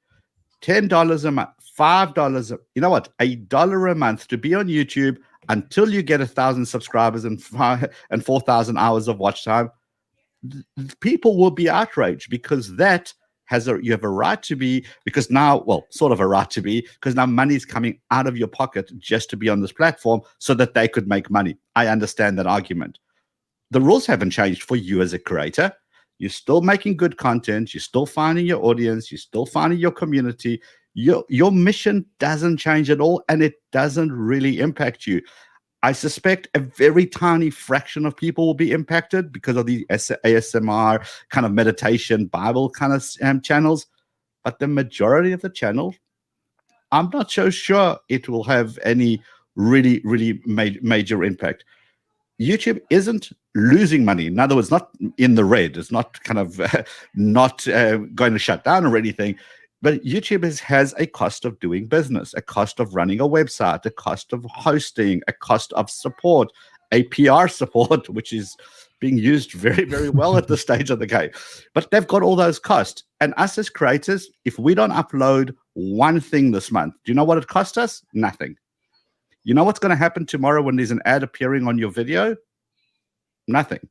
$10 a month, $5, you know what, $1 a month to be on YouTube until you get 1,000 subscribers and 4,000 hours of watch time, people will be outraged, because that you have a right to be, because now, well, sort of a right to be, because now money is coming out of your pocket just to be on this platform so that they could make money. I understand that argument. The rules haven't changed for you as a creator. You're still making good content. You're still finding your audience. You're still finding your community. Your mission doesn't change at all, and it doesn't really impact you. I suspect a very tiny fraction of people will be impacted because of the ASMR kind of meditation, Bible kind of channels. But the majority of the channel, I'm not so sure it will have any really, really major impact. YouTube isn't losing money. In other words, not in the red. It's not kind of not going to shut down or anything. But YouTube has a cost of doing business, a cost of running a website, a cost of hosting, a cost of support, a PR support, which is being used very, very well at this stage of the game. But they've got all those costs. And us as creators, if we don't upload one thing this month, do you know what it costs us? Nothing. You know what's going to happen tomorrow when there's an ad appearing on your video? Nothing.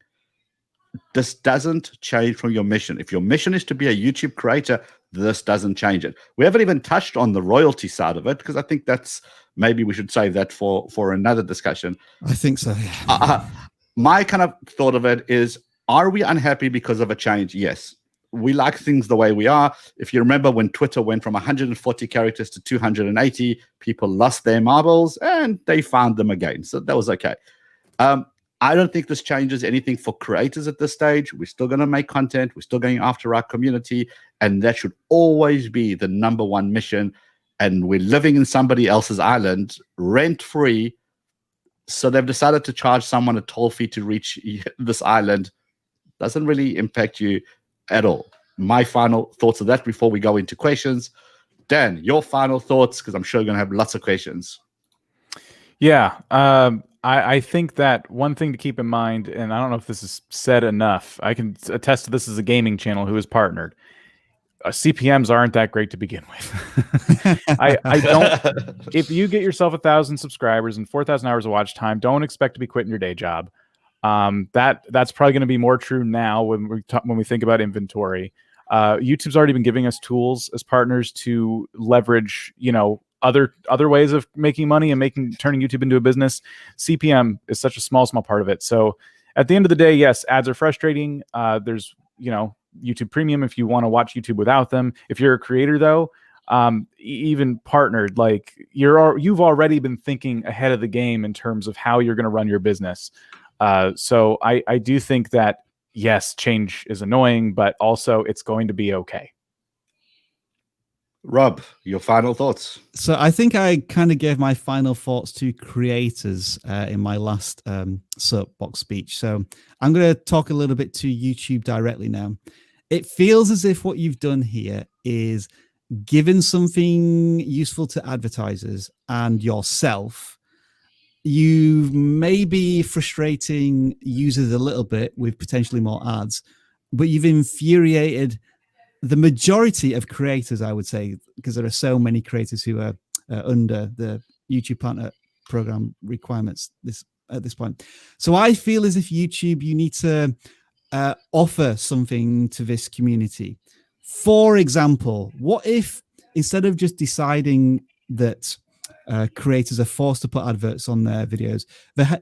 This doesn't change from your mission. If your mission is to be a YouTube creator, this doesn't change it. We haven't even touched on the royalty side of it, because I think that's, maybe we should save that for another discussion. I think so, yeah. My kind of thought of it is, are we unhappy because of a change? Yes. We like things the way we are. If you remember when Twitter went from 140 characters to 280, people lost their marbles and they found them again. So that was okay. I don't think this changes anything for creators at this stage. We're still going to make content. We're still going after our community. And that should always be the #1 mission. And we're living in somebody else's island, rent-free. So they've decided to charge someone a toll fee to reach this island. Doesn't really impact you at all. My final thoughts of that before we go into questions. Dan, your final thoughts, because I'm sure you're going to have lots of questions. Yeah. I think that one thing to keep in mind, and I don't know if this is said enough, I can attest to this as a gaming channel who is partnered. CPMs aren't that great to begin with. I don't. If you get yourself 1,000 subscribers and 4,000 hours of watch time, don't expect to be quitting your day job. That's probably going to be more true now when we think about inventory. YouTube's already been giving us tools as partners to leverage, other ways of making money and turning YouTube into a business. CPM is such a small part of it. So at the end of the day, yes, ads are frustrating. There's, YouTube Premium if you want to watch YouTube without them. If you're a creator though, even partnered, like you've already been thinking ahead of the game in terms of how you're going to run your business. So I do think that yes, change is annoying, but also it's going to be okay. Rob, your final thoughts? So I think I kind of gave my final thoughts to creators in my last soapbox speech. So I'm going to talk a little bit to YouTube directly now. It feels as if what you've done here is given something useful to advertisers and yourself. You may be frustrating users a little bit with potentially more ads, but you've infuriated the majority of creators, I would say, because there are so many creators who are under the YouTube Partner Program requirements at this point. So I feel as if YouTube, you need to offer something to this community. For example, what if instead of just deciding that creators are forced to put adverts on their videos,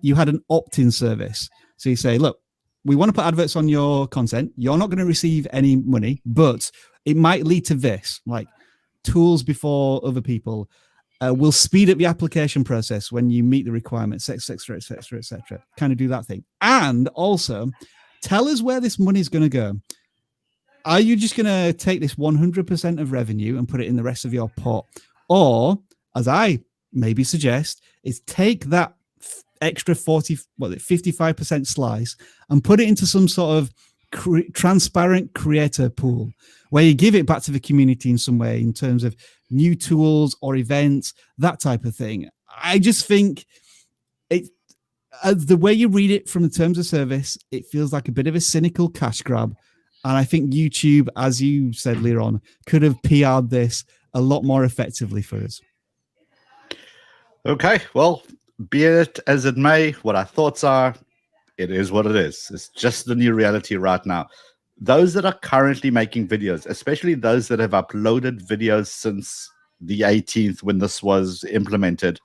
you had an opt-in service? So you say, look, we want to put adverts on your content. You're not going to receive any money, but it might lead to this, like tools before other people. Will speed up the application process when you meet the requirements, et cetera, et cetera, et cetera. Kind of do that thing. And also tell us where this money is going to go. Are you just going to take this 100% of revenue and put it in the rest of your pot? Or, as I maybe suggest, is take that extra 55% slice and put it into some sort of transparent creator pool where you give it back to the community in some way in terms of new tools or events, that type of thing. I just think the way you read it from the terms of service, it feels like a bit of a cynical cash grab. And I think YouTube, as you said, Leron, could have PR'd this a lot more effectively for us. Okay, well, be it as it may, what our thoughts are, it is what it is. It's just the new reality right now. Those that are currently making videos, especially those that have uploaded videos since the 18th when this was implemented,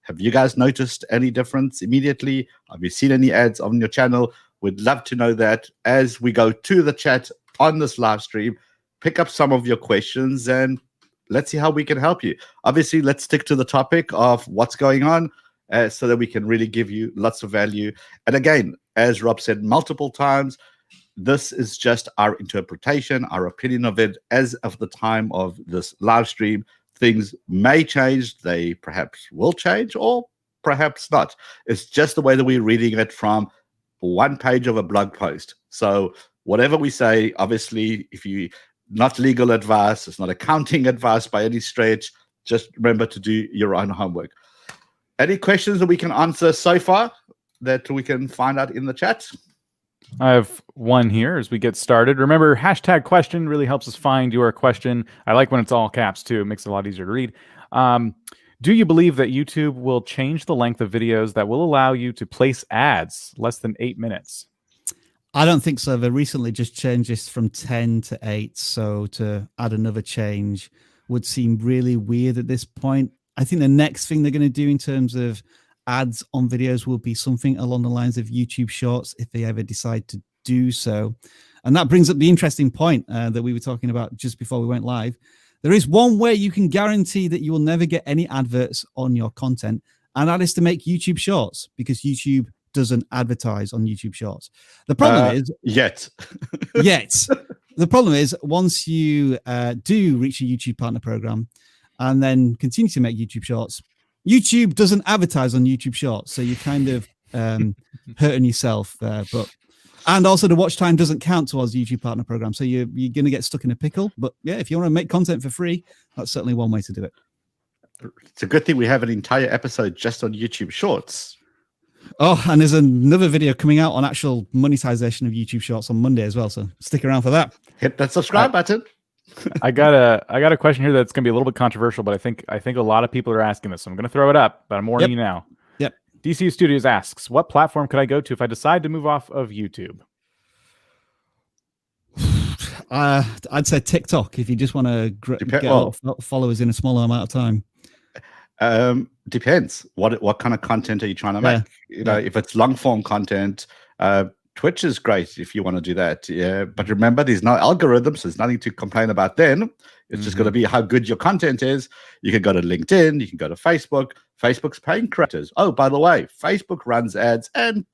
have you guys noticed any difference immediately? Have you seen any ads on your channel? We'd love to know that as we go to the chat on this live stream. Pick up some of your questions and let's see how we can help you. Obviously, let's stick to the topic of what's going on so that we can really give you lots of value. And again, as Rob said multiple times, this is just our interpretation, our opinion of it as of the time of this live stream. Things may change. They perhaps will change or perhaps not. It's just the way that we're reading it from one page of a blog post. So whatever we say, obviously, if you not legal advice, it's not accounting advice by any stretch. Just remember to do your own homework. Any questions that we can answer so far that we can find out in the chat? I have one here as we get started. Remember, hashtag question really helps us find your question. I like when it's all caps too. It makes it a lot easier to read. Do you believe that YouTube will change the length of videos that will allow you to place ads less than 8 minutes? I don't think so. They recently just changed this from 10 to 8. So to add another change would seem really weird at this point. I think the next thing they're going to do in terms of ads on videos will be something along the lines of YouTube Shorts if they ever decide to do so. And that brings up the interesting point that we were talking about just before we went live. There is one way you can guarantee that you will never get any adverts on your content, and that is to make YouTube Shorts, because YouTube doesn't advertise on YouTube Shorts. The problem is yet. The problem is once you do reach a YouTube Partner Program and then continue to make YouTube Shorts, YouTube doesn't advertise on YouTube Shorts, so you're kind of hurting yourself there. And also the watch time doesn't count towards the YouTube Partner Program, so you're going to get stuck in a pickle. But yeah, if you want to make content for free, that's certainly one way to do it. It's a good thing we have an entire episode just on YouTube Shorts. Oh, and there's another video coming out on actual monetization of YouTube Shorts on Monday as well, so stick around for that. Hit that subscribe button. I got a question here that's going to be a little bit controversial, but I think a lot of people are asking this, so I'm going to throw it up, but I'm warning you now. Yep. DCU Studios asks, what platform could I go to if I decide to move off of YouTube? I'd say TikTok if you just want to get followers in a smaller amount of time. Depends. What kind of content are you trying to make? You know, if it's long form content, Twitch is great if you want to do that. Yeah, but remember, there's no algorithms. So there's nothing to complain about then. It's just going to be how good your content is. You can go to LinkedIn. You can go to Facebook. Facebook's paying creators. Oh, by the way, Facebook runs ads, and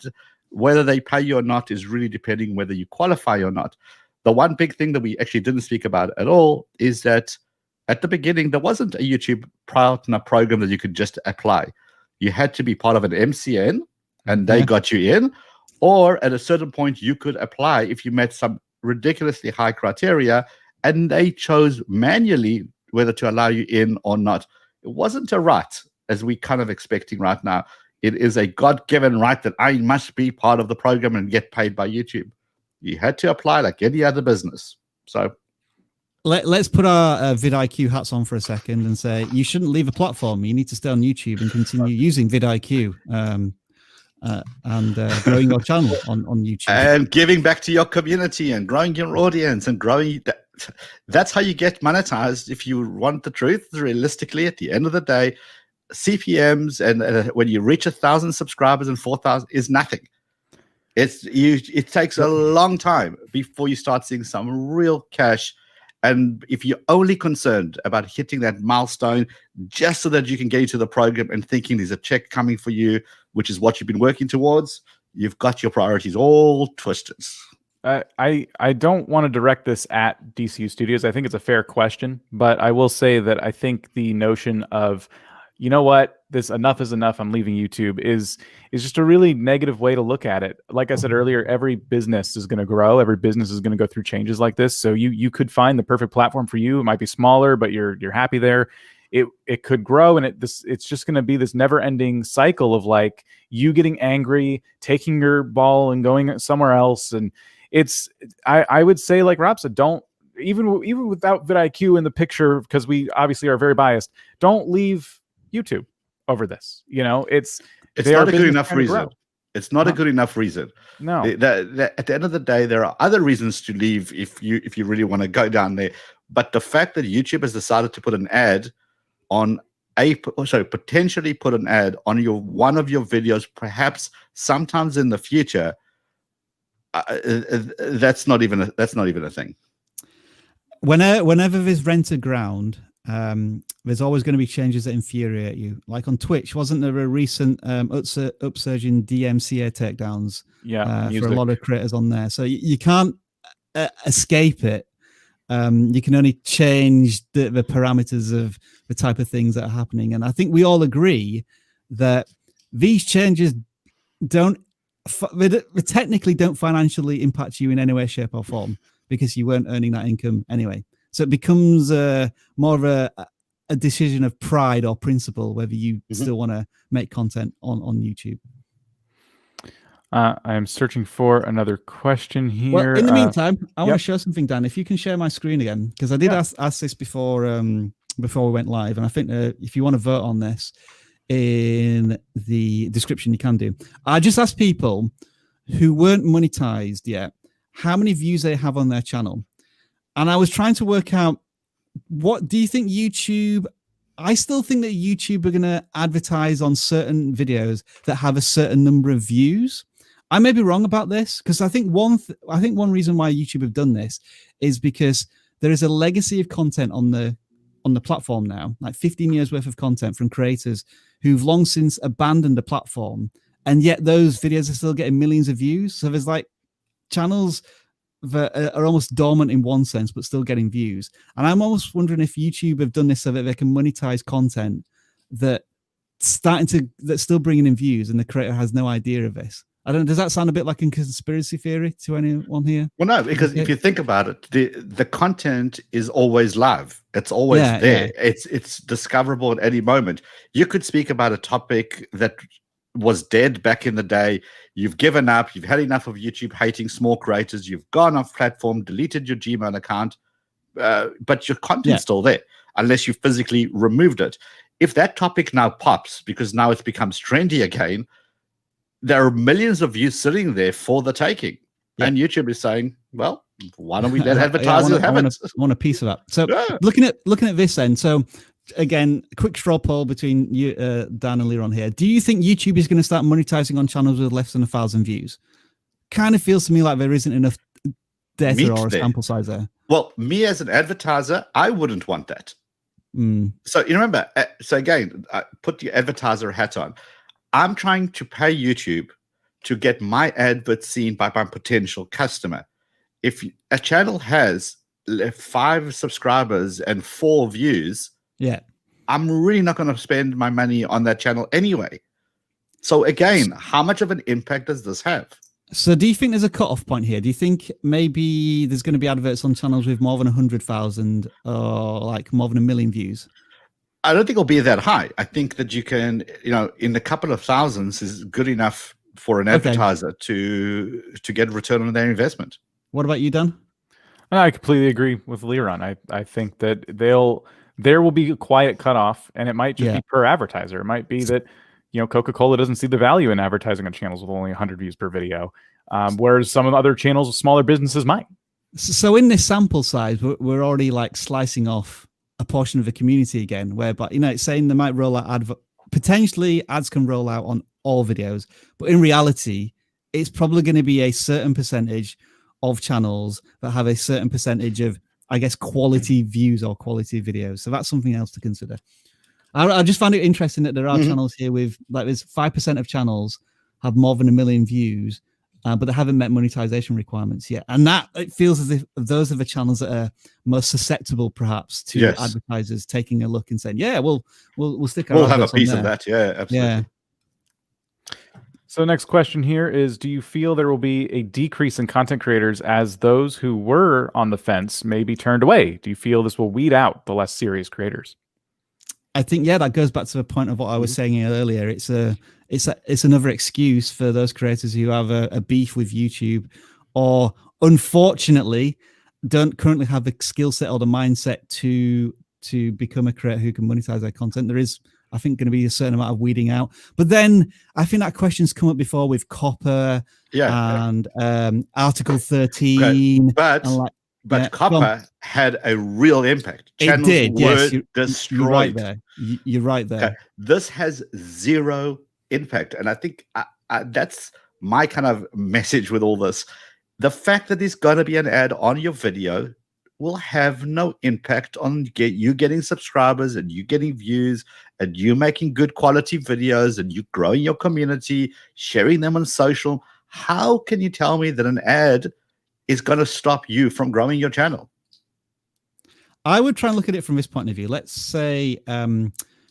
whether they pay you or not is really depending whether you qualify or not. The one big thing that we actually didn't speak about at all is that at the beginning, there wasn't a YouTube partner program that you could just apply. You had to be part of an MCN, and they got you in. Or at a certain point, you could apply if you met some ridiculously high criteria, and they chose manually whether to allow you in or not. It wasn't a right, as we kind of expecting right now. It is a God-given right that I must be part of the program and get paid by YouTube. You had to apply like any other business. So let's put our vidIQ hats on for a second and say you shouldn't leave a platform. You need to stay on YouTube and continue using vidIQ. And growing your channel on YouTube and giving back to your community and growing your audience and growing that's how you get monetized. If you want the truth, realistically, at the end of the day, CPMs and when you reach 1,000 subscribers and 4,000 is nothing. It takes a long time before you start seeing some real cash. And if you're only concerned about hitting that milestone just so that you can get into the program and thinking there's a check coming for you, which is what you've been working towards, you've got your priorities all twisted. I don't want to direct this at DCU Studios. I think it's a fair question, but I will say that I think the notion of, you know what, this enough is enough, I'm leaving YouTube is just a really negative way to look at it. Like I said earlier, every business is going to grow. Every business is going to go through changes like this. So you could find the perfect platform for you. It might be smaller, but you're happy there. It could grow, and it's just going to be this never-ending cycle of like you getting angry, taking your ball and going somewhere else. And I would say, like Rob said, don't even without vidIQ in the picture, because we obviously are very biased, don't leave YouTube over this. You know, it's not a good enough reason. It's not a good enough reason. No. At the end of the day, there are other reasons to leave if you really want to go down there. But the fact that YouTube has decided to put an ad on potentially put an ad on one of your videos, perhaps sometimes in the future, that's not even a thing. Whenever there's rented ground, there's always going to be changes that infuriate you. Like on Twitch, wasn't there a recent upsurge in DMCA takedowns? For a lot of creators on there. So you can't escape it. You can only change the parameters of the type of things that are happening. And I think we all agree that these changes they technically don't financially impact you in any way, shape or form, because you weren't earning that income anyway. So it becomes more of a decision of pride or principle, whether you still want to make content on YouTube. I'm searching for another question here. Well, in the meantime, I want to show something, Dan. If you can share my screen again, because I did ask this before we went live, and I think if you want to vote on this in the description, you can do. I just asked people who weren't monetized yet how many views they have on their channel, and I was trying to work out, what do you think YouTube? I still think that YouTube are going to advertise on certain videos that have a certain number of views. I may be wrong about this, because I think one reason why YouTube have done this is because there is a legacy of content on the platform now, like 15 years worth of content from creators who've long since abandoned the platform, and yet those videos are still getting millions of views. So there's like channels that are almost dormant in one sense, but still getting views. And I'm almost wondering if YouTube have done this so that they can monetize content that's still bringing in views, and the creator has no idea of this. I don't know. Does that sound a bit like a conspiracy theory to anyone here? Well, no, because if you think about it, the content is always live. It's always there. Yeah. It's discoverable at any moment. You could speak about a topic that was dead back in the day. You've given up. You've had enough of YouTube hating small creators. You've gone off platform, deleted your Gmail account, but your content's still there, unless you physically removed it. If that topic now pops, because now it's becomes trendy again, there are millions of views sitting there for the taking. Yeah. And YouTube is saying, well, why don't we let advertisers have it? I want a piece of that. So looking at this then, so again, quick straw poll between you, Dan and Leron here. Do you think YouTube is going to start monetizing on channels with less than 1,000 views? Kind of feels to me like there isn't enough data or a sample size there. Well, me as an advertiser, I wouldn't want that. So you remember, so again, put your advertiser hat on. I'm trying to pay YouTube to get my advert seen by my potential customer. If a channel has 5 subscribers and 4 views, yeah, I'm really not going to spend my money on that channel anyway. So again, how much of an impact does this have? So do you think there's a cutoff point here? Do you think maybe there's going to be adverts on channels with more than 100,000 or like more than 1 million views? I don't think it'll be that high. I think that you can, in a couple of thousands is good enough for an advertiser to get a return on their investment. What about you, Dan? I completely agree with Leron. I think that there will be a quiet cutoff, and it might just be per advertiser. It might be that Coca-Cola doesn't see the value in advertising on channels with only 100 views per video, whereas some of the other channels, smaller businesses might. So in this sample size, we're already like slicing off a portion of the community again, whereby it's saying they might roll out potentially ads can roll out on all videos, but in reality, it's probably going to be a certain percentage of channels that have a certain percentage of, I guess, quality views or quality videos. So that's something else to consider. I just find it interesting that there are channels here with there's 5% of channels have more than 1 million views, but they haven't met monetization requirements yet. And that it feels as if those are the channels that are most susceptible, perhaps, to advertisers taking a look and saying, "Yeah, we'll stick. We'll have a piece of that." Yeah, absolutely. Yeah. So next question here is, do you feel there will be a decrease in content creators as those who were on the fence may be turned away? Do you feel this will weed out the less serious creators? I think, that goes back to the point of what I was saying earlier. It's another excuse for those creators who have a beef with YouTube, or unfortunately don't currently have the skill set or the mindset to become a creator who can monetize their content. There is, I think, going to be a certain amount of weeding out. But then I think that question's come up before with Copper and Article 13. But Copper had a real impact. Channels were destroyed. You're right there. You're right there. Okay. This has zero impact. And I think that's my kind of message with all this. The fact that there's going to be an ad on your video will have no impact on you getting subscribers and you getting views and you making good quality videos and you growing your community, sharing them on social. How can you tell me that an ad is going to stop you from growing your channel? I would try and look at it from this point of view. Let's say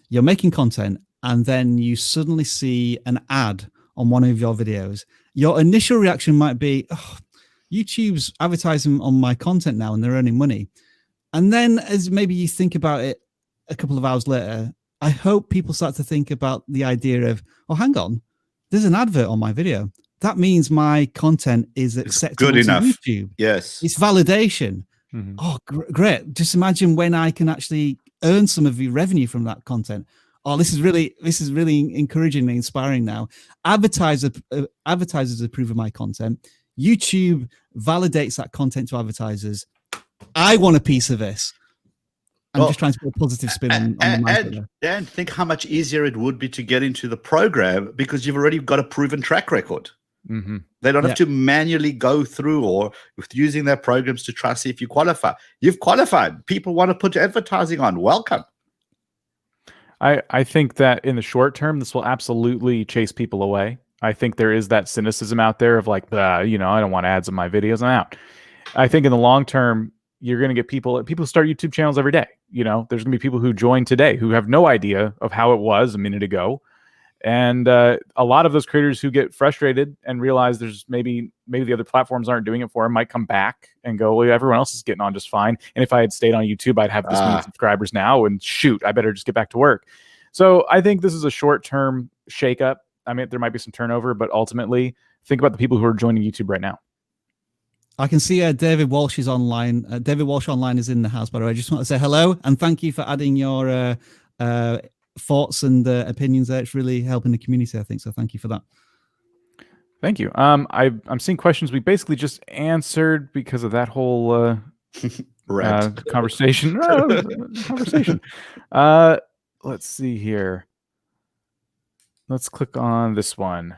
you're making content and then you suddenly see an ad on one of your videos. Your initial reaction might be, oh, YouTube's advertising on my content now and they're earning money. And then as maybe you think about it a couple of hours later, I hope people start to think about the idea of, oh, hang on, there's an advert on my video. That means my content is acceptable to YouTube. Yes. It's validation. Oh, great. Just imagine when I can actually earn some of the revenue from that content. Oh, this is really encouraging and inspiring now. Advertisers approve of my content. YouTube validates that content to advertisers. I want a piece of this. I'm just trying to put a positive spin on the mindset. And think how much easier it would be to get into the program because you've already got a proven track record. They don't have to manually go through or with using their programs to try to see if you qualify. You've qualified. People want to put advertising on. Welcome. I think that in the short term, this will absolutely chase people away. I think there is that cynicism out there of like, I don't want ads in my videos. I'm out. I think in the long term, you're going to get people who start YouTube channels every day. There's going to be people who join today who have no idea of how it was a minute ago. And a lot of those creators who get frustrated and realize there's maybe the other platforms aren't doing it for them might come back and go, well, everyone else is getting on just fine. And if I had stayed on YouTube, I'd have this many subscribers now. And shoot, I better just get back to work. So I think this is a short-term shakeup. I mean, there might be some turnover, but ultimately, think about the people who are joining YouTube right now. I can see David Walsh is online. David Walsh online is in the house, by the way. I just want to say hello and thank you for adding your thoughts and opinions there. It's really helping the community, I think. So thank you for that. Thank you. I'm seeing questions we basically just answered because of that whole conversation. Conversation. Let's see here. Let's click on this one.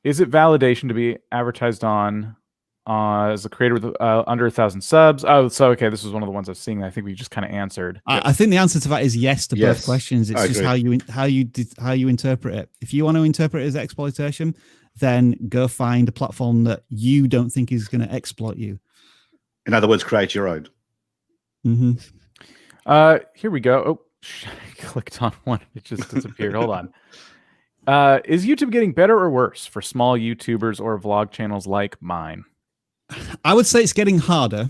Is it validation to be advertised on as a creator with under 1,000 subs? Oh, so okay, this was one of the ones I was seeing. I think we just kind of answered. I think the answer to that is yes to both questions. It's just how you interpret it. If you want to interpret it as exploitation, then go find a platform that you don't think is going to exploit you. In other words, create your own. Here we go. Oh, I clicked on one. It just disappeared. Hold on. Is YouTube getting better or worse for small YouTubers or vlog channels like mine? I would say it's getting harder,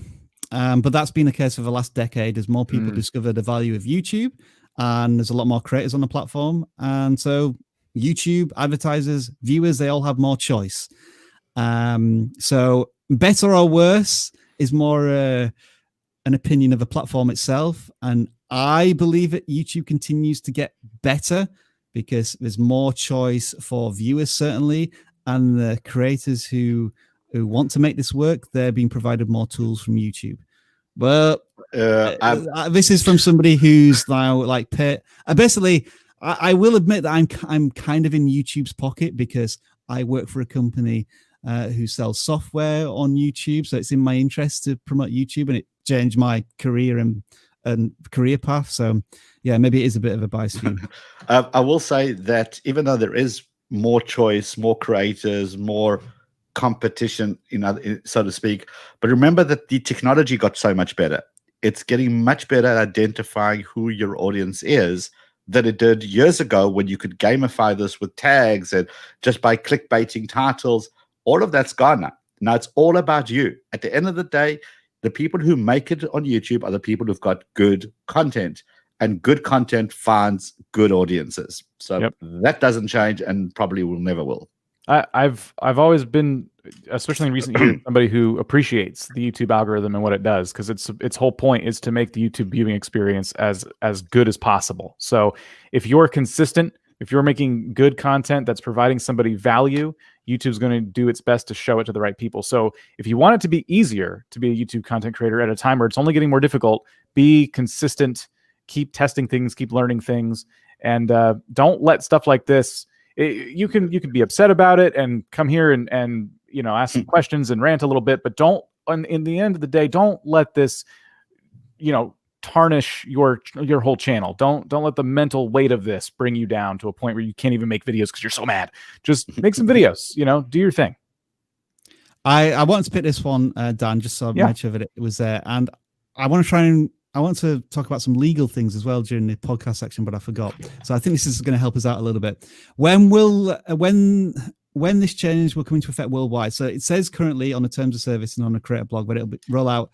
but that's been the case for the last decade as more people discover the value of YouTube, and there's a lot more creators on the platform. And so YouTube, advertisers, viewers, they all have more choice. So better or worse is more an opinion of the platform itself. And I believe that YouTube continues to get better because there's more choice for viewers, certainly, and the creators who want to make this work, they're being provided more tools from YouTube. Well, this is from somebody who's now like basically. I will admit that I'm kind of in YouTube's pocket because I work for a company who sells software on YouTube, so it's in my interest to promote YouTube, and it changed my career and career path. So yeah, maybe it is a bit of a bias for you. I will say that even though there is more choice, more creators, more competition, so to speak, but remember that the technology got so much better. It's getting much better at identifying who your audience is than it did years ago when you could gamify this with tags and just by clickbaiting titles. All of that's gone now. Now it's all about you. At the end of the day, the people who make it on YouTube are the people who've got good content, and good content finds good audiences. So that doesn't change, and probably will never will. I've always been, especially in recent years, somebody who appreciates the YouTube algorithm and what it does, because its whole point is to make the YouTube viewing experience as good as possible. So if you're consistent, if you're making good content that's providing somebody value, YouTube's going to do its best to show it to the right people. So if you want it to be easier to be a YouTube content creator at a time where it's only getting more difficult, be consistent, keep testing things, keep learning things, and don't let stuff like this. You can be upset about it and come here and ask some questions and rant a little bit, but don't. In the end of the day, don't let this tarnish your whole channel. Don't let the mental weight of this bring you down to a point where you can't even make videos because you're so mad. Just make some videos. Do your thing. I want to pick this one, Dan, just so I made sure that it was there, and I want to talk about some legal things as well during the podcast section, but I forgot. So I think this is going to help us out a little bit. When this change will come into effect worldwide? So it says currently on the terms of service and on the creator blog, but it'll roll out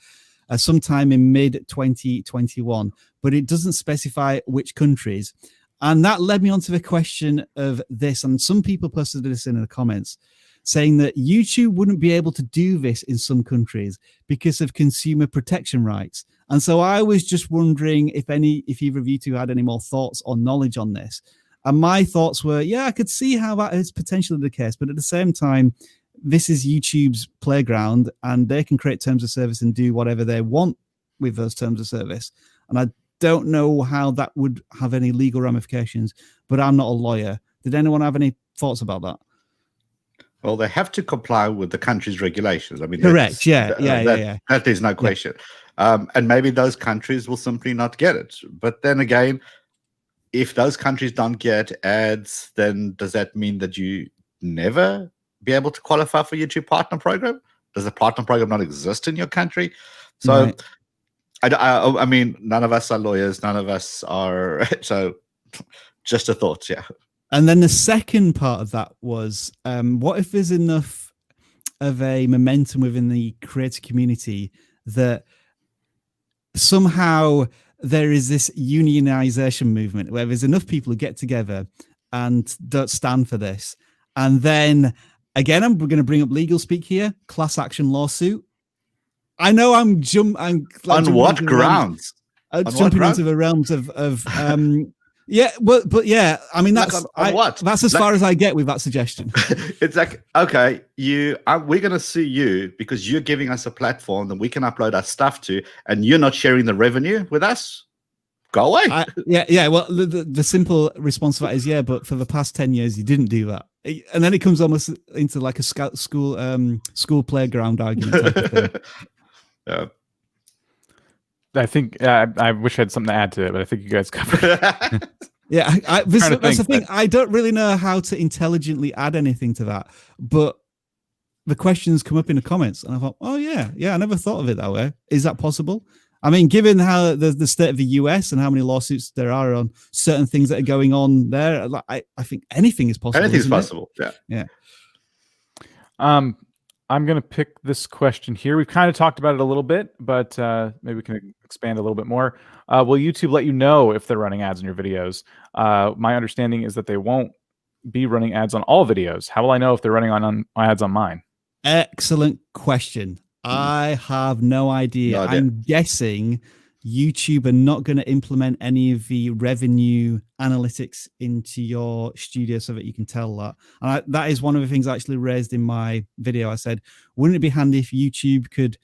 sometime in mid-2021, but it doesn't specify which countries. And that led me on to the question of this, and some people posted this in the comments, saying that YouTube wouldn't be able to do this in some countries because of consumer protection rights. And so I was just wondering if either of you two had any more thoughts or knowledge on this. And my thoughts were, I could see how that is potentially the case, but at the same time, this is YouTube's playground, and they can create terms of service and do whatever they want with those terms of service. And I don't know how that would have any legal ramifications, but I'm not a lawyer. Did anyone have any thoughts about that? Well, they have to comply with the country's regulations. I mean, correct. That is no question. And maybe those countries will simply not get it. But then again, if those countries don't get ads, then does that mean that you never be able to qualify for YouTube partner program? Does the partner program not exist in your country? So, right. I mean, none of us are lawyers. None of us are. So, just a thought. Yeah. And then the second part of that was, what if there's enough of a momentum within the creator community that somehow there is this unionization movement where there's enough people who get together and don't stand for this. And then again, we're going to bring up legal speak here, class action lawsuit. I know I'm on what grounds? Jumping into the realms of Yeah, but yeah, I mean that's on what? That's as far as I get with that suggestion. It's like, okay, we're gonna sue you because you're giving us a platform that we can upload our stuff to, and you're not sharing the revenue with us. Go away. Yeah. Well, the simple response to that is yeah, but for the past 10 years you didn't do that, and then it comes almost into like a school playground argument type of thing. Yeah. I think I wish I had something to add to it, but I think you guys covered it. Yeah, that's the thing. I don't really know how to intelligently add anything to that, but the questions come up in the comments, and I thought, oh yeah, I never thought of it that way. Is that possible? I mean, given how the state of the US and how many lawsuits there are on certain things that are going on there, I think anything is possible. Anything's possible. Yeah. I'm going to pick this question here. We've kind of talked about it a little bit, but maybe we can expand a little bit more. Will YouTube let you know if they're running ads in your videos? My understanding is that they won't be running ads on all videos. How will I know if they're running on ads on mine? Excellent question. I have no idea. I'm guessing YouTube are not going to implement any of the revenue analytics into your studio so that you can tell that. And that is one of the things I actually raised in my video. I said, wouldn't it be handy if YouTube could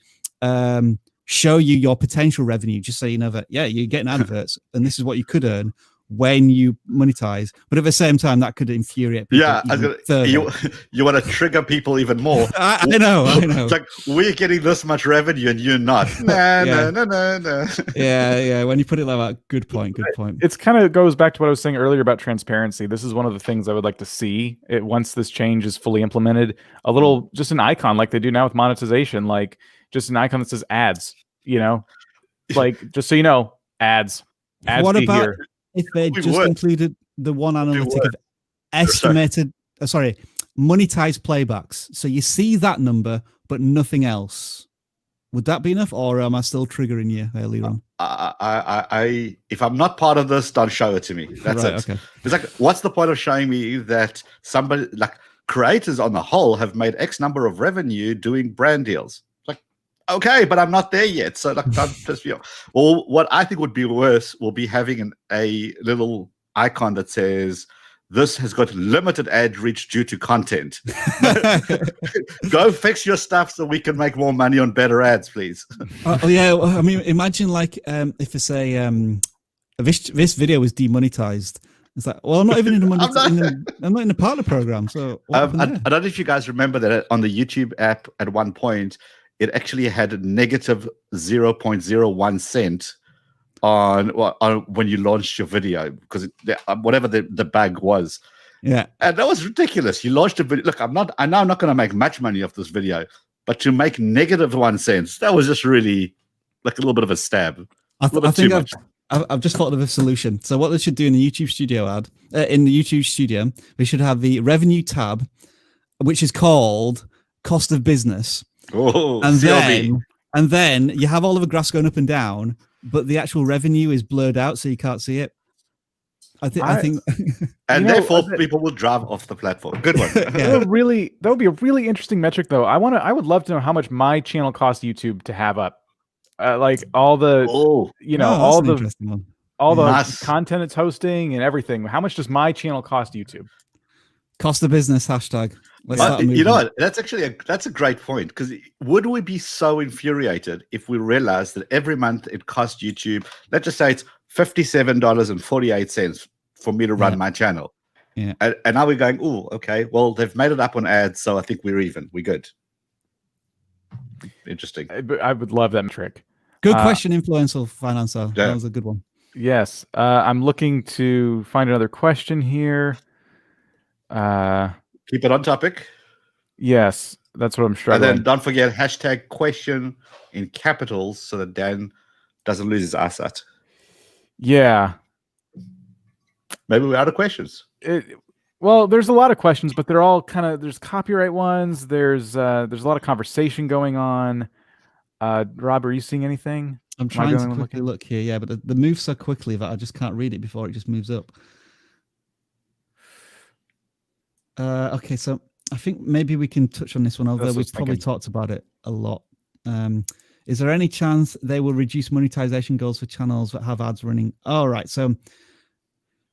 show you your potential revenue, just so you know that, yeah, you're getting adverts and this is what you could earn when you monetize, but at the same time that could infuriate people. Yeah, you want to trigger people even more. I know. It's like, we're getting this much revenue and you're not. No. Yeah. When you put it like that, good point. It's kind of goes back to what I was saying earlier about transparency. This is one of the things I would like to see it once this change is fully implemented. A little, just an icon like they do now with monetization, like just an icon that says ads. Like just so you know, ads. What about here. If they included the one analytic of estimated, monetized playbacks, so you see that number but nothing else, would that be enough, or am I still triggering you earlier on? If I'm not part of this, don't show it to me. That's it. Okay. It's like, what's the point of showing me that somebody, like creators on the whole, have made X number of revenue doing brand deals? Okay, but I'm not there yet, so like, don't piss me off. Well, what I think would be worse will be having a little icon that says, "This has got limited ad reach due to content." Go fix your stuff so we can make more money on better ads, please. Yeah, I mean, imagine like if I say this video was demonetized. It's like, well, I'm not even in the I'm not in the partner program. So I don't know if you guys remember that on the YouTube app at one point, it actually had a negative 0.01 cent on when you launched your video, because whatever the bug was. Yeah. And that was ridiculous. You launched a video. Look, I know I'm not going to make much money off this video, but to make negative 1 cent, that was just really like a little bit of a stab. I think I've just thought of a solution. So what they should do in the YouTube Studio in the YouTube Studio, they should have the revenue tab, which is called cost of business. Oh, and then you have all of the graphs going up and down, but the actual revenue is blurred out, so you can't see it. I think, and therefore people will drive off the platform. Good one. Yeah. That would be a really interesting metric, though. I would love to know how much my channel costs YouTube to have up, like all the, all the content it's hosting and everything. How much does my channel cost YouTube? Cost of business hashtag. You know what? That's actually that's a great point, because would we be so infuriated if we realized that every month it costs YouTube, let's just say it's $57.48 for me to run my channel. Yeah. And now we're going, oh, okay, well, they've made it up on ads, so I think we're even. We're good. Interesting. I would love that metric. Good question, Influential Financer. Yeah. That was a good one. Yes. I'm looking to find another question here. Keep it on topic. Yes, that's what I'm struggling. And then don't forget hashtag question in capitals so that Dan doesn't lose his eyesight. Yeah. Maybe we're out of questions. Well, there's a lot of questions, but they're all kind of, there's copyright ones. There's a lot of conversation going on. Rob, are you seeing anything? I'm trying to quickly look here. Yeah, but the moves so quickly that I just can't read it before it just moves up. Okay, so I think maybe we can touch on this one, although we've probably talked about it a lot. Is there any chance they will reduce monetization goals for channels that have ads running? All right, so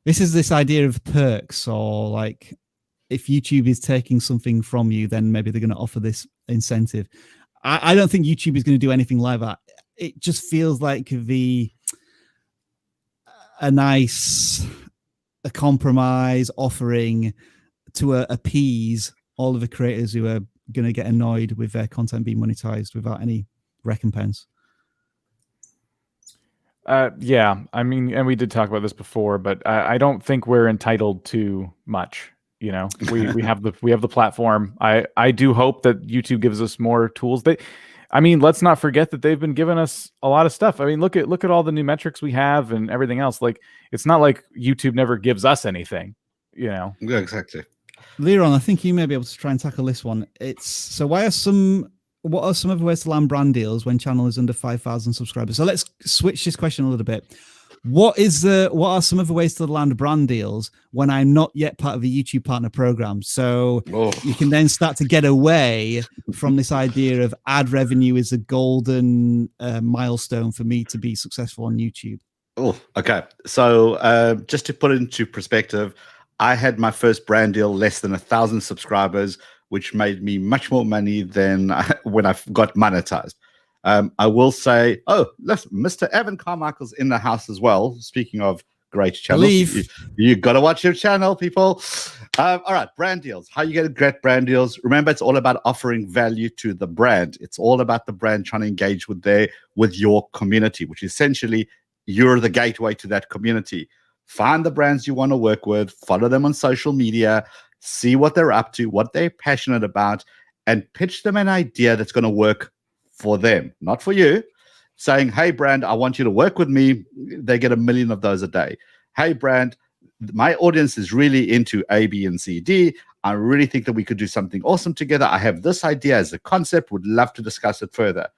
This is this idea of perks, or like if YouTube is taking something from you, then maybe they're going to offer this incentive. I don't think YouTube is going to do anything like that. It just feels like a compromise offering to appease all of the creators who are going to get annoyed with their content being monetized without any recompense. Yeah, I mean, and we did talk about this before, but I don't think we're entitled to much. You know, we have the platform. I do hope that YouTube gives us more tools. I mean, let's not forget that they've been giving us a lot of stuff. I mean, look at all the new metrics we have and everything else. Like, it's not like YouTube never gives us anything. You know. Yeah, exactly. Leron, I think you may be able to try and tackle this one. What are some of the ways to land brand deals when channel is under 5,000 subscribers? So let's switch this question a little bit. What are some of the ways to land brand deals when I'm not yet part of the YouTube partner program? So you can then start to get away from this idea of ad revenue is a golden milestone for me to be successful on YouTube. Oh, okay. So just to put it into perspective, I had my first brand deal less than 1,000 subscribers, which made me much more money than when I got monetized. I will say, look, Mr. Evan Carmichael's in the house as well. Speaking of great channels, you got to watch your channel, people. All right, brand deals. How you get to get brand deals? Remember, it's all about offering value to the brand. It's all about the brand trying to engage with your community, which essentially you're the gateway to that community. Find the brands you want to work with, follow them on social media, see what they're up to, what they're passionate about, and pitch them an idea that's going to work for them, not for you. Saying, hey, brand, I want you to work with me. They get 1 million of those a day. Hey, brand, my audience is really into A, B, and C, D. I really think that we could do something awesome together. I have this idea as a concept. Would love to discuss it further.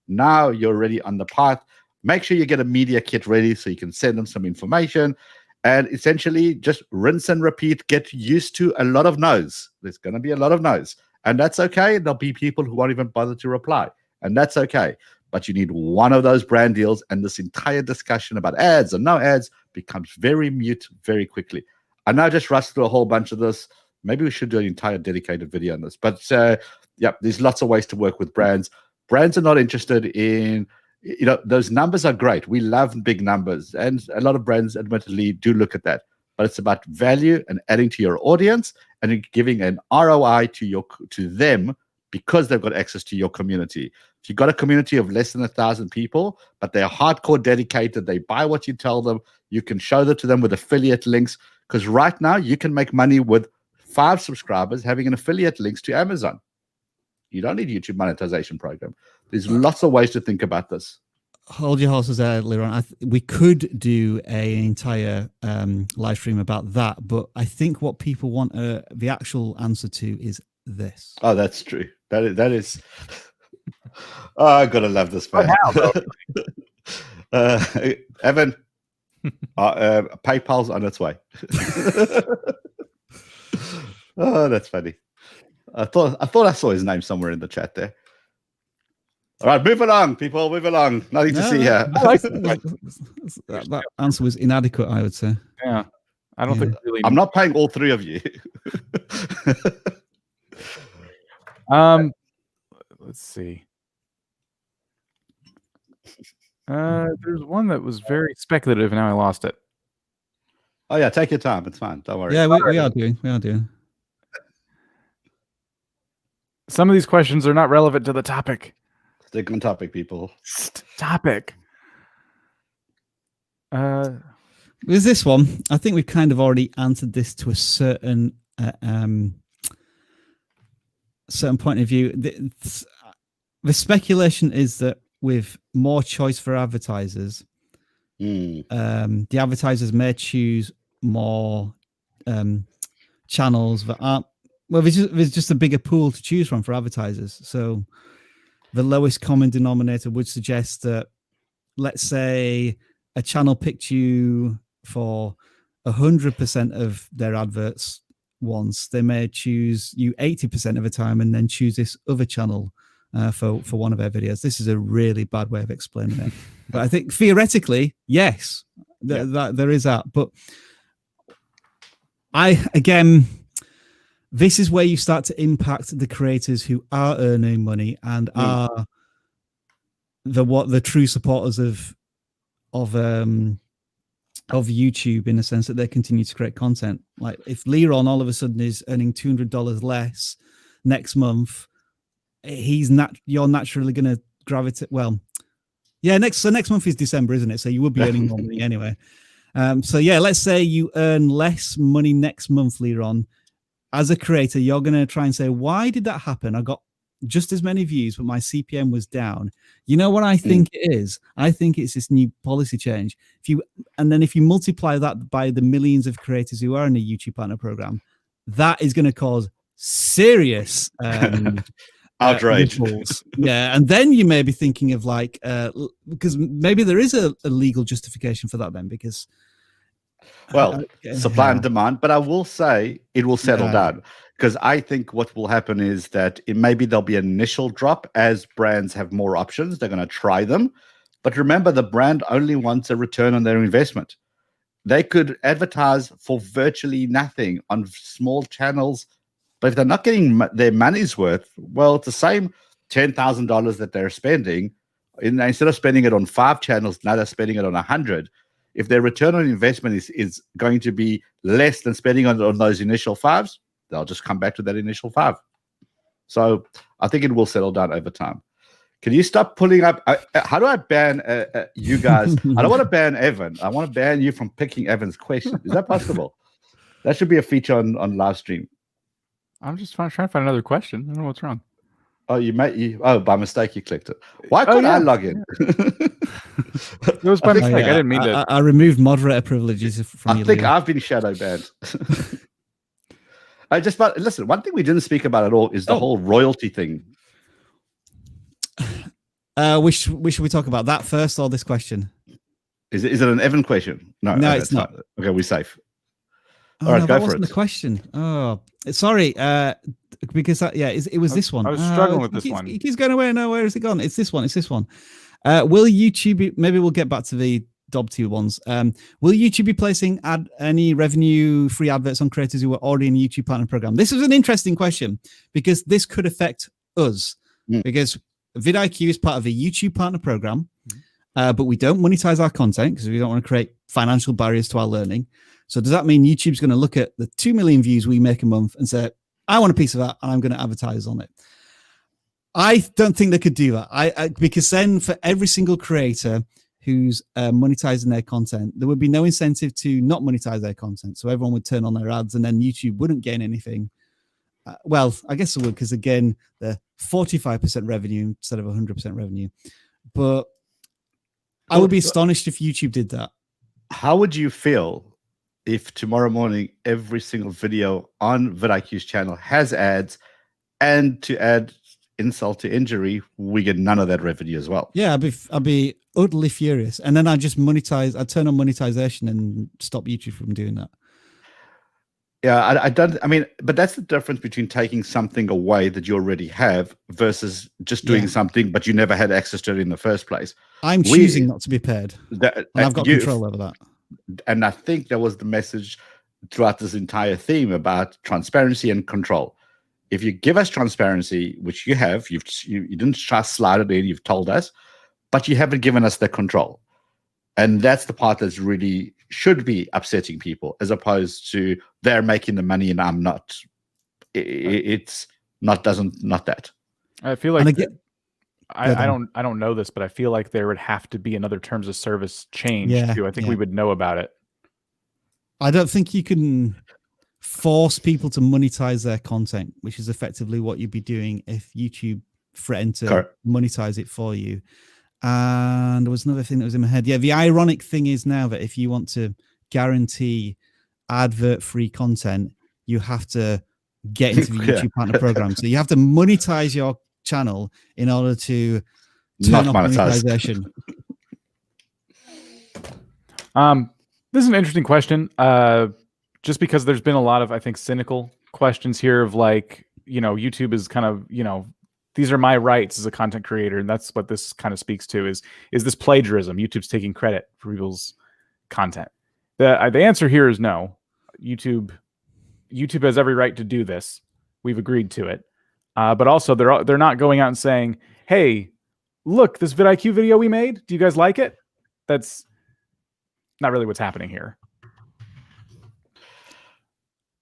Now you're already on the path. Make sure you get a media kit ready so you can send them some information. And essentially just rinse and repeat. Get used to a lot of no's. There's going to be a lot of no's. And that's okay. There'll be people who won't even bother to reply. And that's okay. But you need one of those brand deals, and this entire discussion about ads and no ads becomes very mute very quickly. I know I just rushed through a whole bunch of this. Maybe we should do an entire dedicated video on this. But yeah, there's lots of ways to work with brands. Brands are not interested in, those numbers are great. We love big numbers. And a lot of brands admittedly do look at that. But it's about value and adding to your audience and giving an ROI to them because they've got access to your community. If you've got a community of less than 1,000 people, but they're hardcore dedicated, they buy what you tell them, you can show that to them with affiliate links. Because right now you can make money with 5 subscribers having an affiliate links to Amazon. You don't need a YouTube monetization program. There's lots of ways to think about this. Hold your horses there, Leron. We could do an entire live stream about that, but I think what people want the actual answer to is this. Oh, that's true. That is. Oh, I gotta love this man. Evan, PayPal's on its way. Oh, that's funny. I thought I saw his name somewhere in the chat there. All right, move along, people. Move along. Nothing to see here. That answer was inadequate, I would say. Yeah, I don't think really. I'm not paying all 3 of you. Let's see. There's one that was very speculative, and now I lost it. Oh yeah, take your time. It's fine. Don't worry. Yeah, we are doing. Some of these questions are not relevant to the topic. Stick on topic, people. Topic. There's this one. I think we've kind of already answered this to a certain point of view. The speculation is that with more choice for advertisers, the advertisers may choose more channels that aren't. Well, there's just a bigger pool to choose from for advertisers. So the lowest common denominator would suggest that, let's say, a channel picked you for 100% of their adverts once. They may choose you 80% of the time and then choose this other channel for one of their videos. This is a really bad way of explaining it. But I think theoretically, yes, there is that. But This is where you start to impact the creators who are earning money and are the true supporters of YouTube, in the sense that they continue to create content. Like if Leron all of a sudden is earning $200 less next month, you're naturally going to gravitate. Well, yeah, next month is December, isn't it? So you would be earning more money anyway. So yeah, let's say you earn less money next month, Leron. As a creator, you're going to try and say, why did that happen? I got just as many views, but my CPM was down. You know what I think it is? I think it's this new policy change. If you multiply that by the millions of creators who are in the YouTube partner program, that is going to cause serious outrage. Yeah, and then you may be thinking of like, because maybe there is a legal justification for that then, because supply and demand. But I will say it will settle down, because I think what will happen is that maybe there'll be an initial drop as brands have more options. They're going to try them. But remember, the brand only wants a return on their investment. They could advertise for virtually nothing on small channels, but if they're not getting their money's worth, well, it's the same $10,000 that they're spending. Instead of spending it on 5 channels, now they're spending it on 100. If their return on investment is going to be less than spending on those initial 5s, they'll just come back to that initial 5. So I think it will settle down over time. Can you stop pulling up? How do I ban you guys? I don't want to ban Evan. I want to ban you from picking Evan's question. Is that possible? That should be a feature on live stream. I'm just trying to find another question. I don't know what's wrong. Oh, by mistake you clicked it. Why couldn't I log in? It was by mistake. I didn't mean to. I removed moderator privileges from you. I think I've been shadow banned. Listen, one thing we didn't speak about at all is the whole royalty thing. Should we talk about that first or this question? Is it an Evan question? No, it's not. Fine. Okay, we're safe. All right, go for it. The question. Oh, sorry. Because it was this one. I was struggling with this one. It keeps going away. No, where has it gone? It's this one. Will YouTube? Maybe we'll get back to the DOB2 ones. Will YouTube be placing any revenue-free adverts on creators who are already in the YouTube partner program? This is an interesting question because this could affect us because vidIQ is part of a YouTube partner program, but we don't monetize our content because we don't want to create financial barriers to our learning. So does that mean YouTube's going to look at the 2 million views we make a month and say, I want a piece of that and I'm going to advertise on it? I don't think they could do that. Because then for every single creator who's monetizing their content, there would be no incentive to not monetize their content. So everyone would turn on their ads and then YouTube wouldn't gain anything. Well, I guess it would, because again, the 45% revenue instead of 100% revenue. But I would be astonished if YouTube did that. How would you feel if tomorrow morning every single video on vidIQ's channel has ads, and to add insult to injury, we get none of that revenue as well? Yeah, I'd be utterly furious. And then I'd just I'd turn on monetization and stop YouTube from doing that. Yeah, but that's the difference between taking something away that you already have versus just doing something, but you never had access to it in the first place. I'm choosing not to be paid. And I've got control over that. And I think that was the message throughout this entire theme about transparency and control. If you give us transparency, which you have, you didn't just slide it in, you've told us, but you haven't given us the control. And that's the part that's really should be upsetting people, as opposed to they're making the money and I'm not. It's not that. I feel like I don't know this, but I feel like there would have to be another terms of service change too. I think we would know about it. I don't think you can force people to monetize their content, which is effectively what you'd be doing if YouTube threatened to monetize it for you. And there was another thing that was in my head. Yeah, the ironic thing is now that if you want to guarantee advert-free content, you have to get into the YouTube partner program. So you have to monetize your channel in order to turn off monetization. This is an interesting question. Just because there's been a lot of, I think, cynical questions here of like, YouTube is kind of, these are my rights as a content creator. And that's what this kind of speaks to is this plagiarism? YouTube's taking credit for people's content. The answer here is no. YouTube YouTube has every right to do this. We've agreed to it. But also they're not going out and saying, hey, look, this vidIQ video we made, do you guys like it? That's not really what's happening here.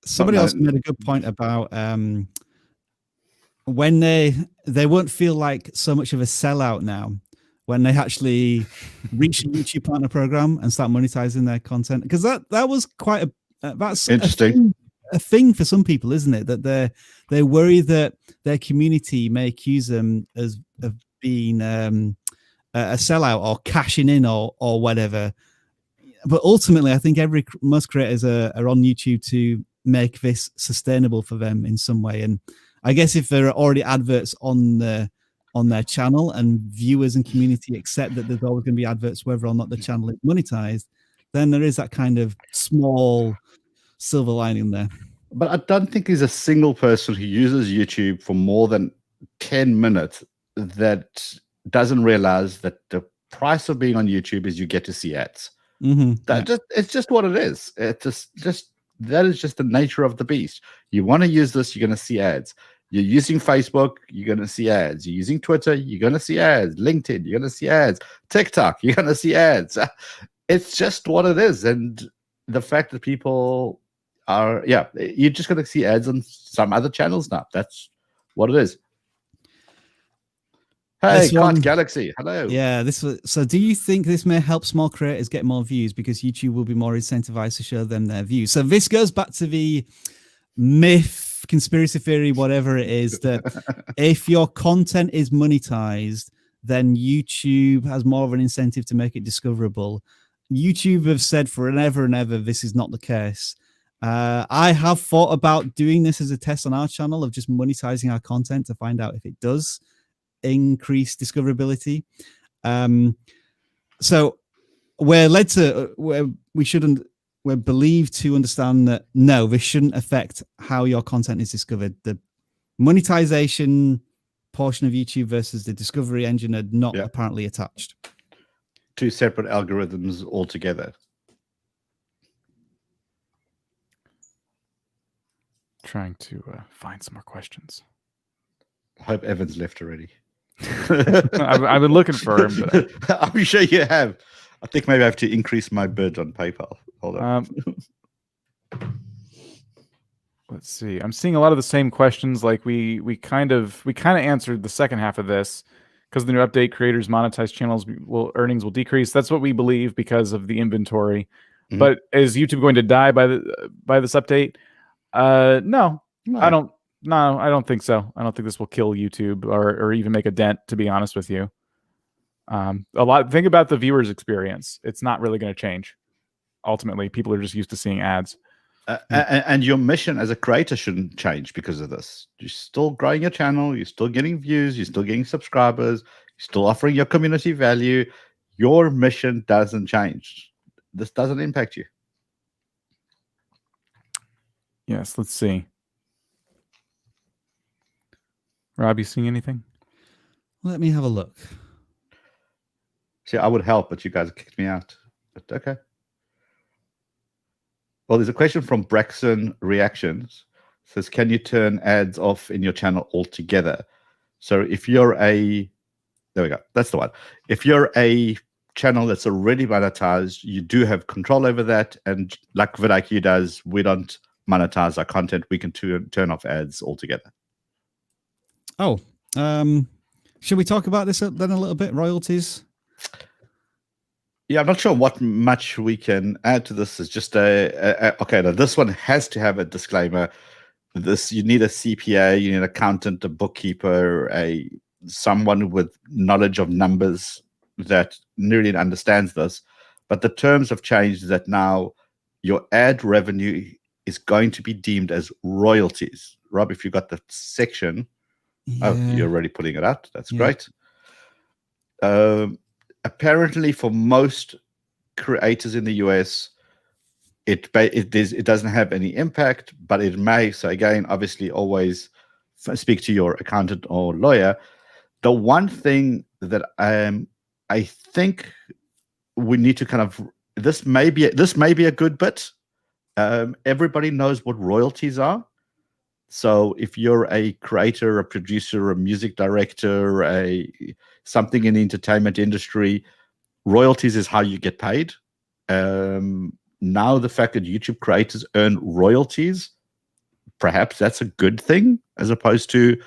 Somebody else made a good point about when they won't feel like so much of a sellout now when they actually reach a YouTube partner program and start monetizing their content, because that was quite that's interesting. A thing for some people, isn't it? That they worry that their community may accuse them of being a sellout or cashing in or whatever. But ultimately, I think most creators are on YouTube to make this sustainable for them in some way. And I guess if there are already adverts on their channel and viewers and community accept that there's always going to be adverts whether or not the channel is monetized, then there is that kind of small silver lining there. But I don't think there's a single person who uses YouTube for more than 10 minutes that doesn't realize that the price of being on YouTube is you get to see ads. It's just what it is. It's just that is just the nature of the beast. You want to use this, you're going to see ads. You're using Facebook, you're going to see ads. You're using Twitter, you're going to see ads. LinkedIn, you're going to see ads. TikTok, you're going to see ads. It's just what it is. And the fact that people are, you're just going to see ads on some other channels now. That's what it is. Hey, Cart Galaxy, hello. Yeah, so do you think this may help small creators get more views because YouTube will be more incentivized to show them their views? So this goes back to the myth, conspiracy theory, whatever it is, that if your content is monetized, then YouTube has more of an incentive to make it discoverable. YouTube have said forever and ever this is not the case. I have thought about doing this as a test on our channel of just monetizing our content to find out if it does increase discoverability. So we're led to where we're believed to understand that no, this shouldn't affect how your content is discovered. The monetization portion of YouTube versus the discovery engine are not apparently attached. Two separate algorithms altogether. Trying to find some more questions. I hope Evan's left already. I've been looking for him, but I'm sure you have. I think maybe I have to increase my bid on PayPal. Hold on. Let's see. I'm seeing a lot of the same questions. Like we kind of answered the second half of this because of the new update. Creators monetized channels earnings will decrease. That's what we believe because of the inventory. Mm-hmm. But is YouTube going to die by this update? No, I don't. No, I don't think so. I don't think this will kill YouTube or even make a dent, to be honest with you. Think about the viewer's experience. It's not really going to change. Ultimately, people are just used to seeing ads. And your mission as a creator shouldn't change because of this. You're still growing your channel. You're still getting views. You're still getting subscribers. You're still offering your community value. Your mission doesn't change. This doesn't impact you. Yes, let's see. Rob, you seeing anything? Let me have a look. See, I would help, but you guys kicked me out. But okay. Well, there's a question from Braxton Reactions. It says, can you turn ads off in your channel altogether? So if you're there we go. That's the one. If you're a channel that's already monetized, you do have control over that. And like vidIQ does, we don't monetize our content. We can turn off ads altogether. Oh, should we talk about this then a little bit? Royalties? Yeah, I'm not sure what much we can add to this. It's just okay. Now this one has to have a disclaimer. You need a CPA, you need an accountant, a bookkeeper, someone with knowledge of numbers that really understands this. But the terms have changed that now your ad revenue is going to be deemed as royalties. Rob, if you got the section. Yeah. Oh, you're already putting it out. That's great. Apparently, for most creators in the US, it doesn't have any impact, but it may. So again, obviously, always speak to your accountant or lawyer. The one thing that I think we need to kind of this may be a good bit, Everybody knows what royalties are. So if you're a creator, a producer, a music director, something in the entertainment industry, royalties is how you get paid. Now the fact that YouTube creators earn royalties, perhaps that's a good thing, as opposed to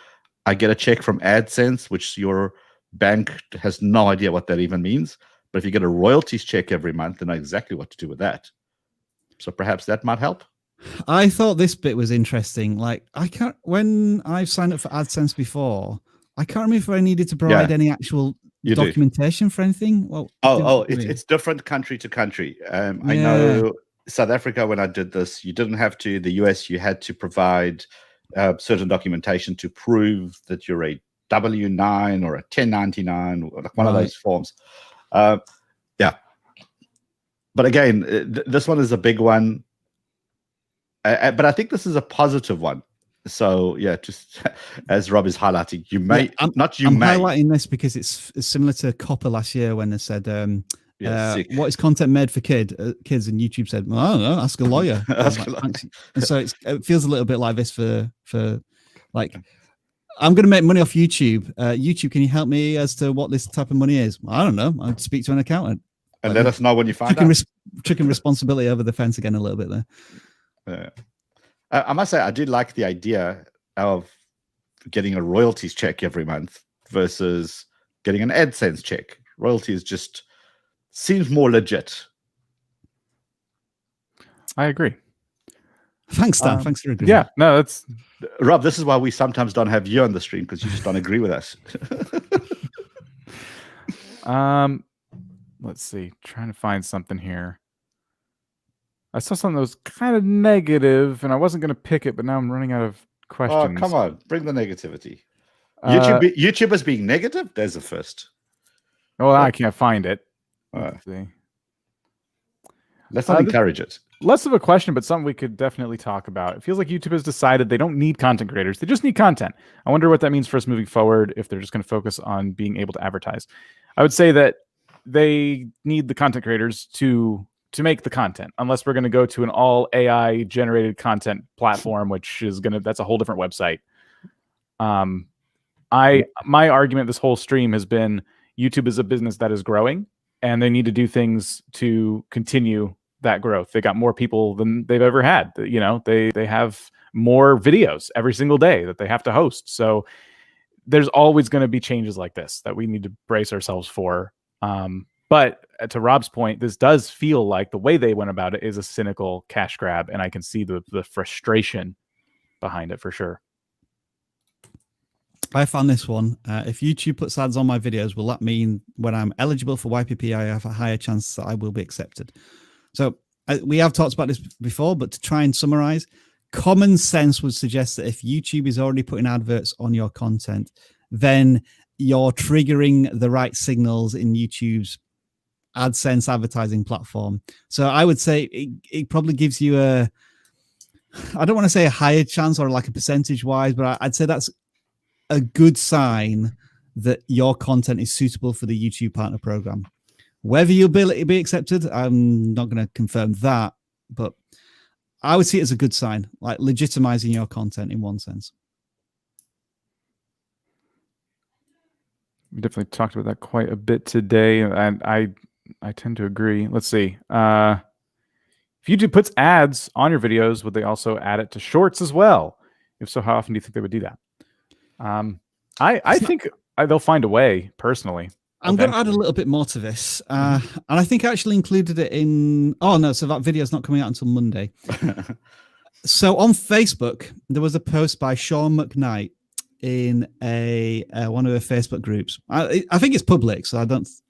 I get a check from AdSense, which your bank has no idea what that even means. But if you get a royalties check every month, they know exactly what to do with that. So perhaps that might help. I thought this bit was interesting. Like, when I've signed up for AdSense before, I can't remember if I needed to provide any actual documentation for anything. Well, it's different country to country. I know South Africa, when I did this, you didn't have to. The US, you had to provide certain documentation to prove that you're a W-9 or a 1099, or like one of those forms. But again, this one is a big one. But I think this is a positive one. So yeah, just as Rob is highlighting, I'm highlighting this because it's similar to Copper last year when they said, "What is content made for kids?" And YouTube said, "Well, I don't know, ask a lawyer." And so it feels a little bit like this for like, I'm going to make money off YouTube. YouTube, can you help me as to what this type of money is? I don't know. I'd speak to an accountant and let us know when you find out. Tricking responsibility over the fence again a little bit there. I must say, I did like the idea of getting a royalties check every month versus getting an AdSense check. Royalties just seems more legit. I agree. Thanks, Dan. Thanks for agreeing. Yeah, no, that's Rob. This is why we sometimes don't have you on the stream, because you just don't agree with us. Let's see. Trying to find something here. I saw something that was kind of negative, and I wasn't going to pick it, but now I'm running out of questions. Oh, come on. Bring the negativity. YouTubers being negative? There's a first. Oh, I can't find it. Let's see. Let's not encourage it. Less of a question, but something we could definitely talk about. It feels like YouTube has decided they don't need content creators. They just need content. I wonder what that means for us moving forward if they're just going to focus on being able to advertise. I would say that they need the content creators to make the content, unless we're going to go to an all AI generated content platform, which is that's a whole different website. My argument this whole stream has been YouTube is a business that is growing, and they need to do things to continue that growth. They got more people than they've ever had. You know, they have more videos every single day that they have to host. So there's always going to be changes like this that we need to brace ourselves for. But to Rob's point, this does feel like the way they went about it is a cynical cash grab, and I can see the frustration behind it for sure. I found this one. If YouTube puts ads on my videos, will that mean when I'm eligible for YPP, I have a higher chance that I will be accepted? So we have talked about this before, but to try and summarize, common sense would suggest that if YouTube is already putting adverts on your content, then you're triggering the right signals in YouTube's AdSense advertising platform. So I would say it probably gives you I don't want to say a higher chance or like a percentage wise, but I'd say that's a good sign that your content is suitable for the YouTube partner program. Whether you'll be accepted, I'm not going to confirm that, but I would see it as a good sign, like legitimizing your content in one sense. We definitely talked about that quite a bit today, and I tend to agree. Let's see. If YouTube puts ads on your videos, would they also add it to shorts as well? If so, how often do you think they would do that? I think they'll find a way, personally. I'm going to add a little bit more to this. And I think I actually included it in... Oh, no, so that video is not coming out until Monday. So on Facebook, there was a post by Sean McKnight in one of the Facebook groups. I think it's public, so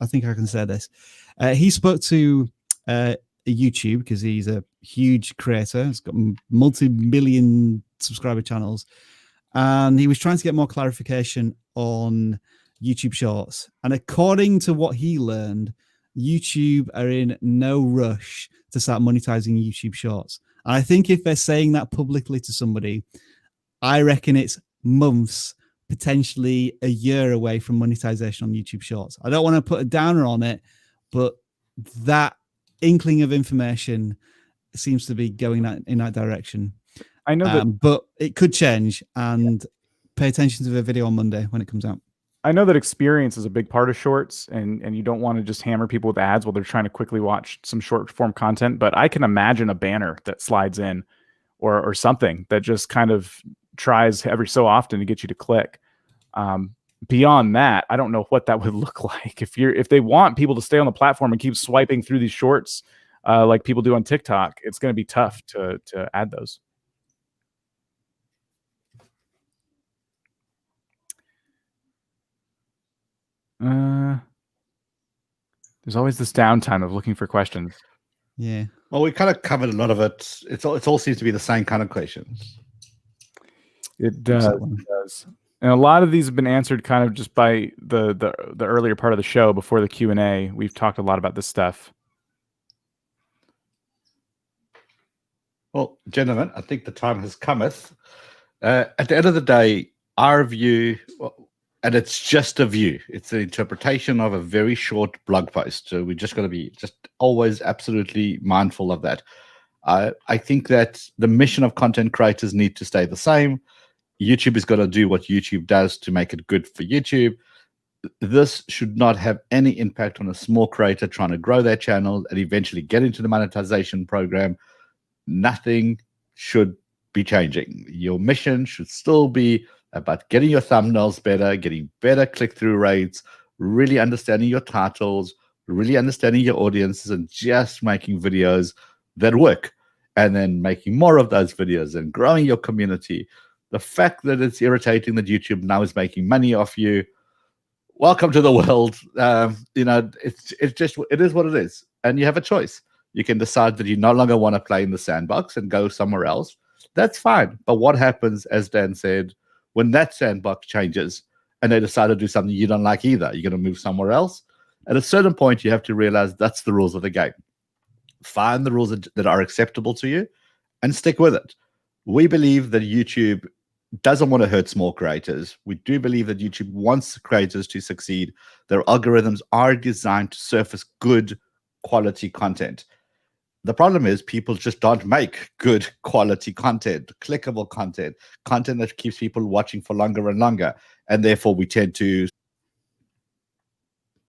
I think I can say this. He spoke to YouTube because he's a huge creator. He's got multi-million subscriber channels. And he was trying to get more clarification on YouTube Shorts. And according to what he learned, YouTube are in no rush to start monetizing YouTube Shorts. And I think if they're saying that publicly to somebody, I reckon it's months, potentially a year away from monetization on YouTube Shorts. I don't want to put a downer on it, but that inkling of information seems to be going in that direction. I know that, but it could change, and pay attention to the video on Monday when it comes out. I know that experience is a big part of shorts, and you don't want to just hammer people with ads while they're trying to quickly watch some short form content. But I can imagine a banner that slides in, or something that just kind of tries every so often to get you to click. Beyond that, I don't know what that would look like. If they want people to stay on the platform and keep swiping through these shorts like people do on TikTok, it's going to be tough to add those. There's always this downtime of looking for questions. Yeah. Well, we kind of covered a lot of it. It all seems to be the same kind of questions. It does. And a lot of these have been answered kind of just by the earlier part of the show before the Q&A. We've talked a lot about this stuff. Well, gentlemen, I think the time has cometh. At the end of the day, our view, and it's just a view, it's an interpretation of a very short blog post. So we're just going to be just always absolutely mindful of that. I think that the mission of content creators need to stay the same. YouTube is going to do what YouTube does to make it good for YouTube. This should not have any impact on a small creator trying to grow their channel and eventually get into the monetization program. Nothing should be changing. Your mission should still be about getting your thumbnails better, getting better click-through rates, really understanding your titles, really understanding your audiences, and just making videos that work, and then making more of those videos and growing your community. The fact that it's irritating that YouTube now is making money off you, welcome to the world. It is what it is, and you have a choice. You can decide that you no longer want to play in the sandbox and go somewhere else. That's fine. But what happens, as Dan said, when that sandbox changes and they decide to do something you don't like either? You're going to move somewhere else. At a certain point, you have to realize that's the rules of the game. Find the rules that are acceptable to you and stick with it. We believe that YouTube doesn't want to hurt small creators. We do believe that YouTube wants creators to succeed. Their algorithms are designed to surface good quality content. The problem is people just don't make good quality content, clickable content that keeps people watching for longer and longer. And therefore we tend to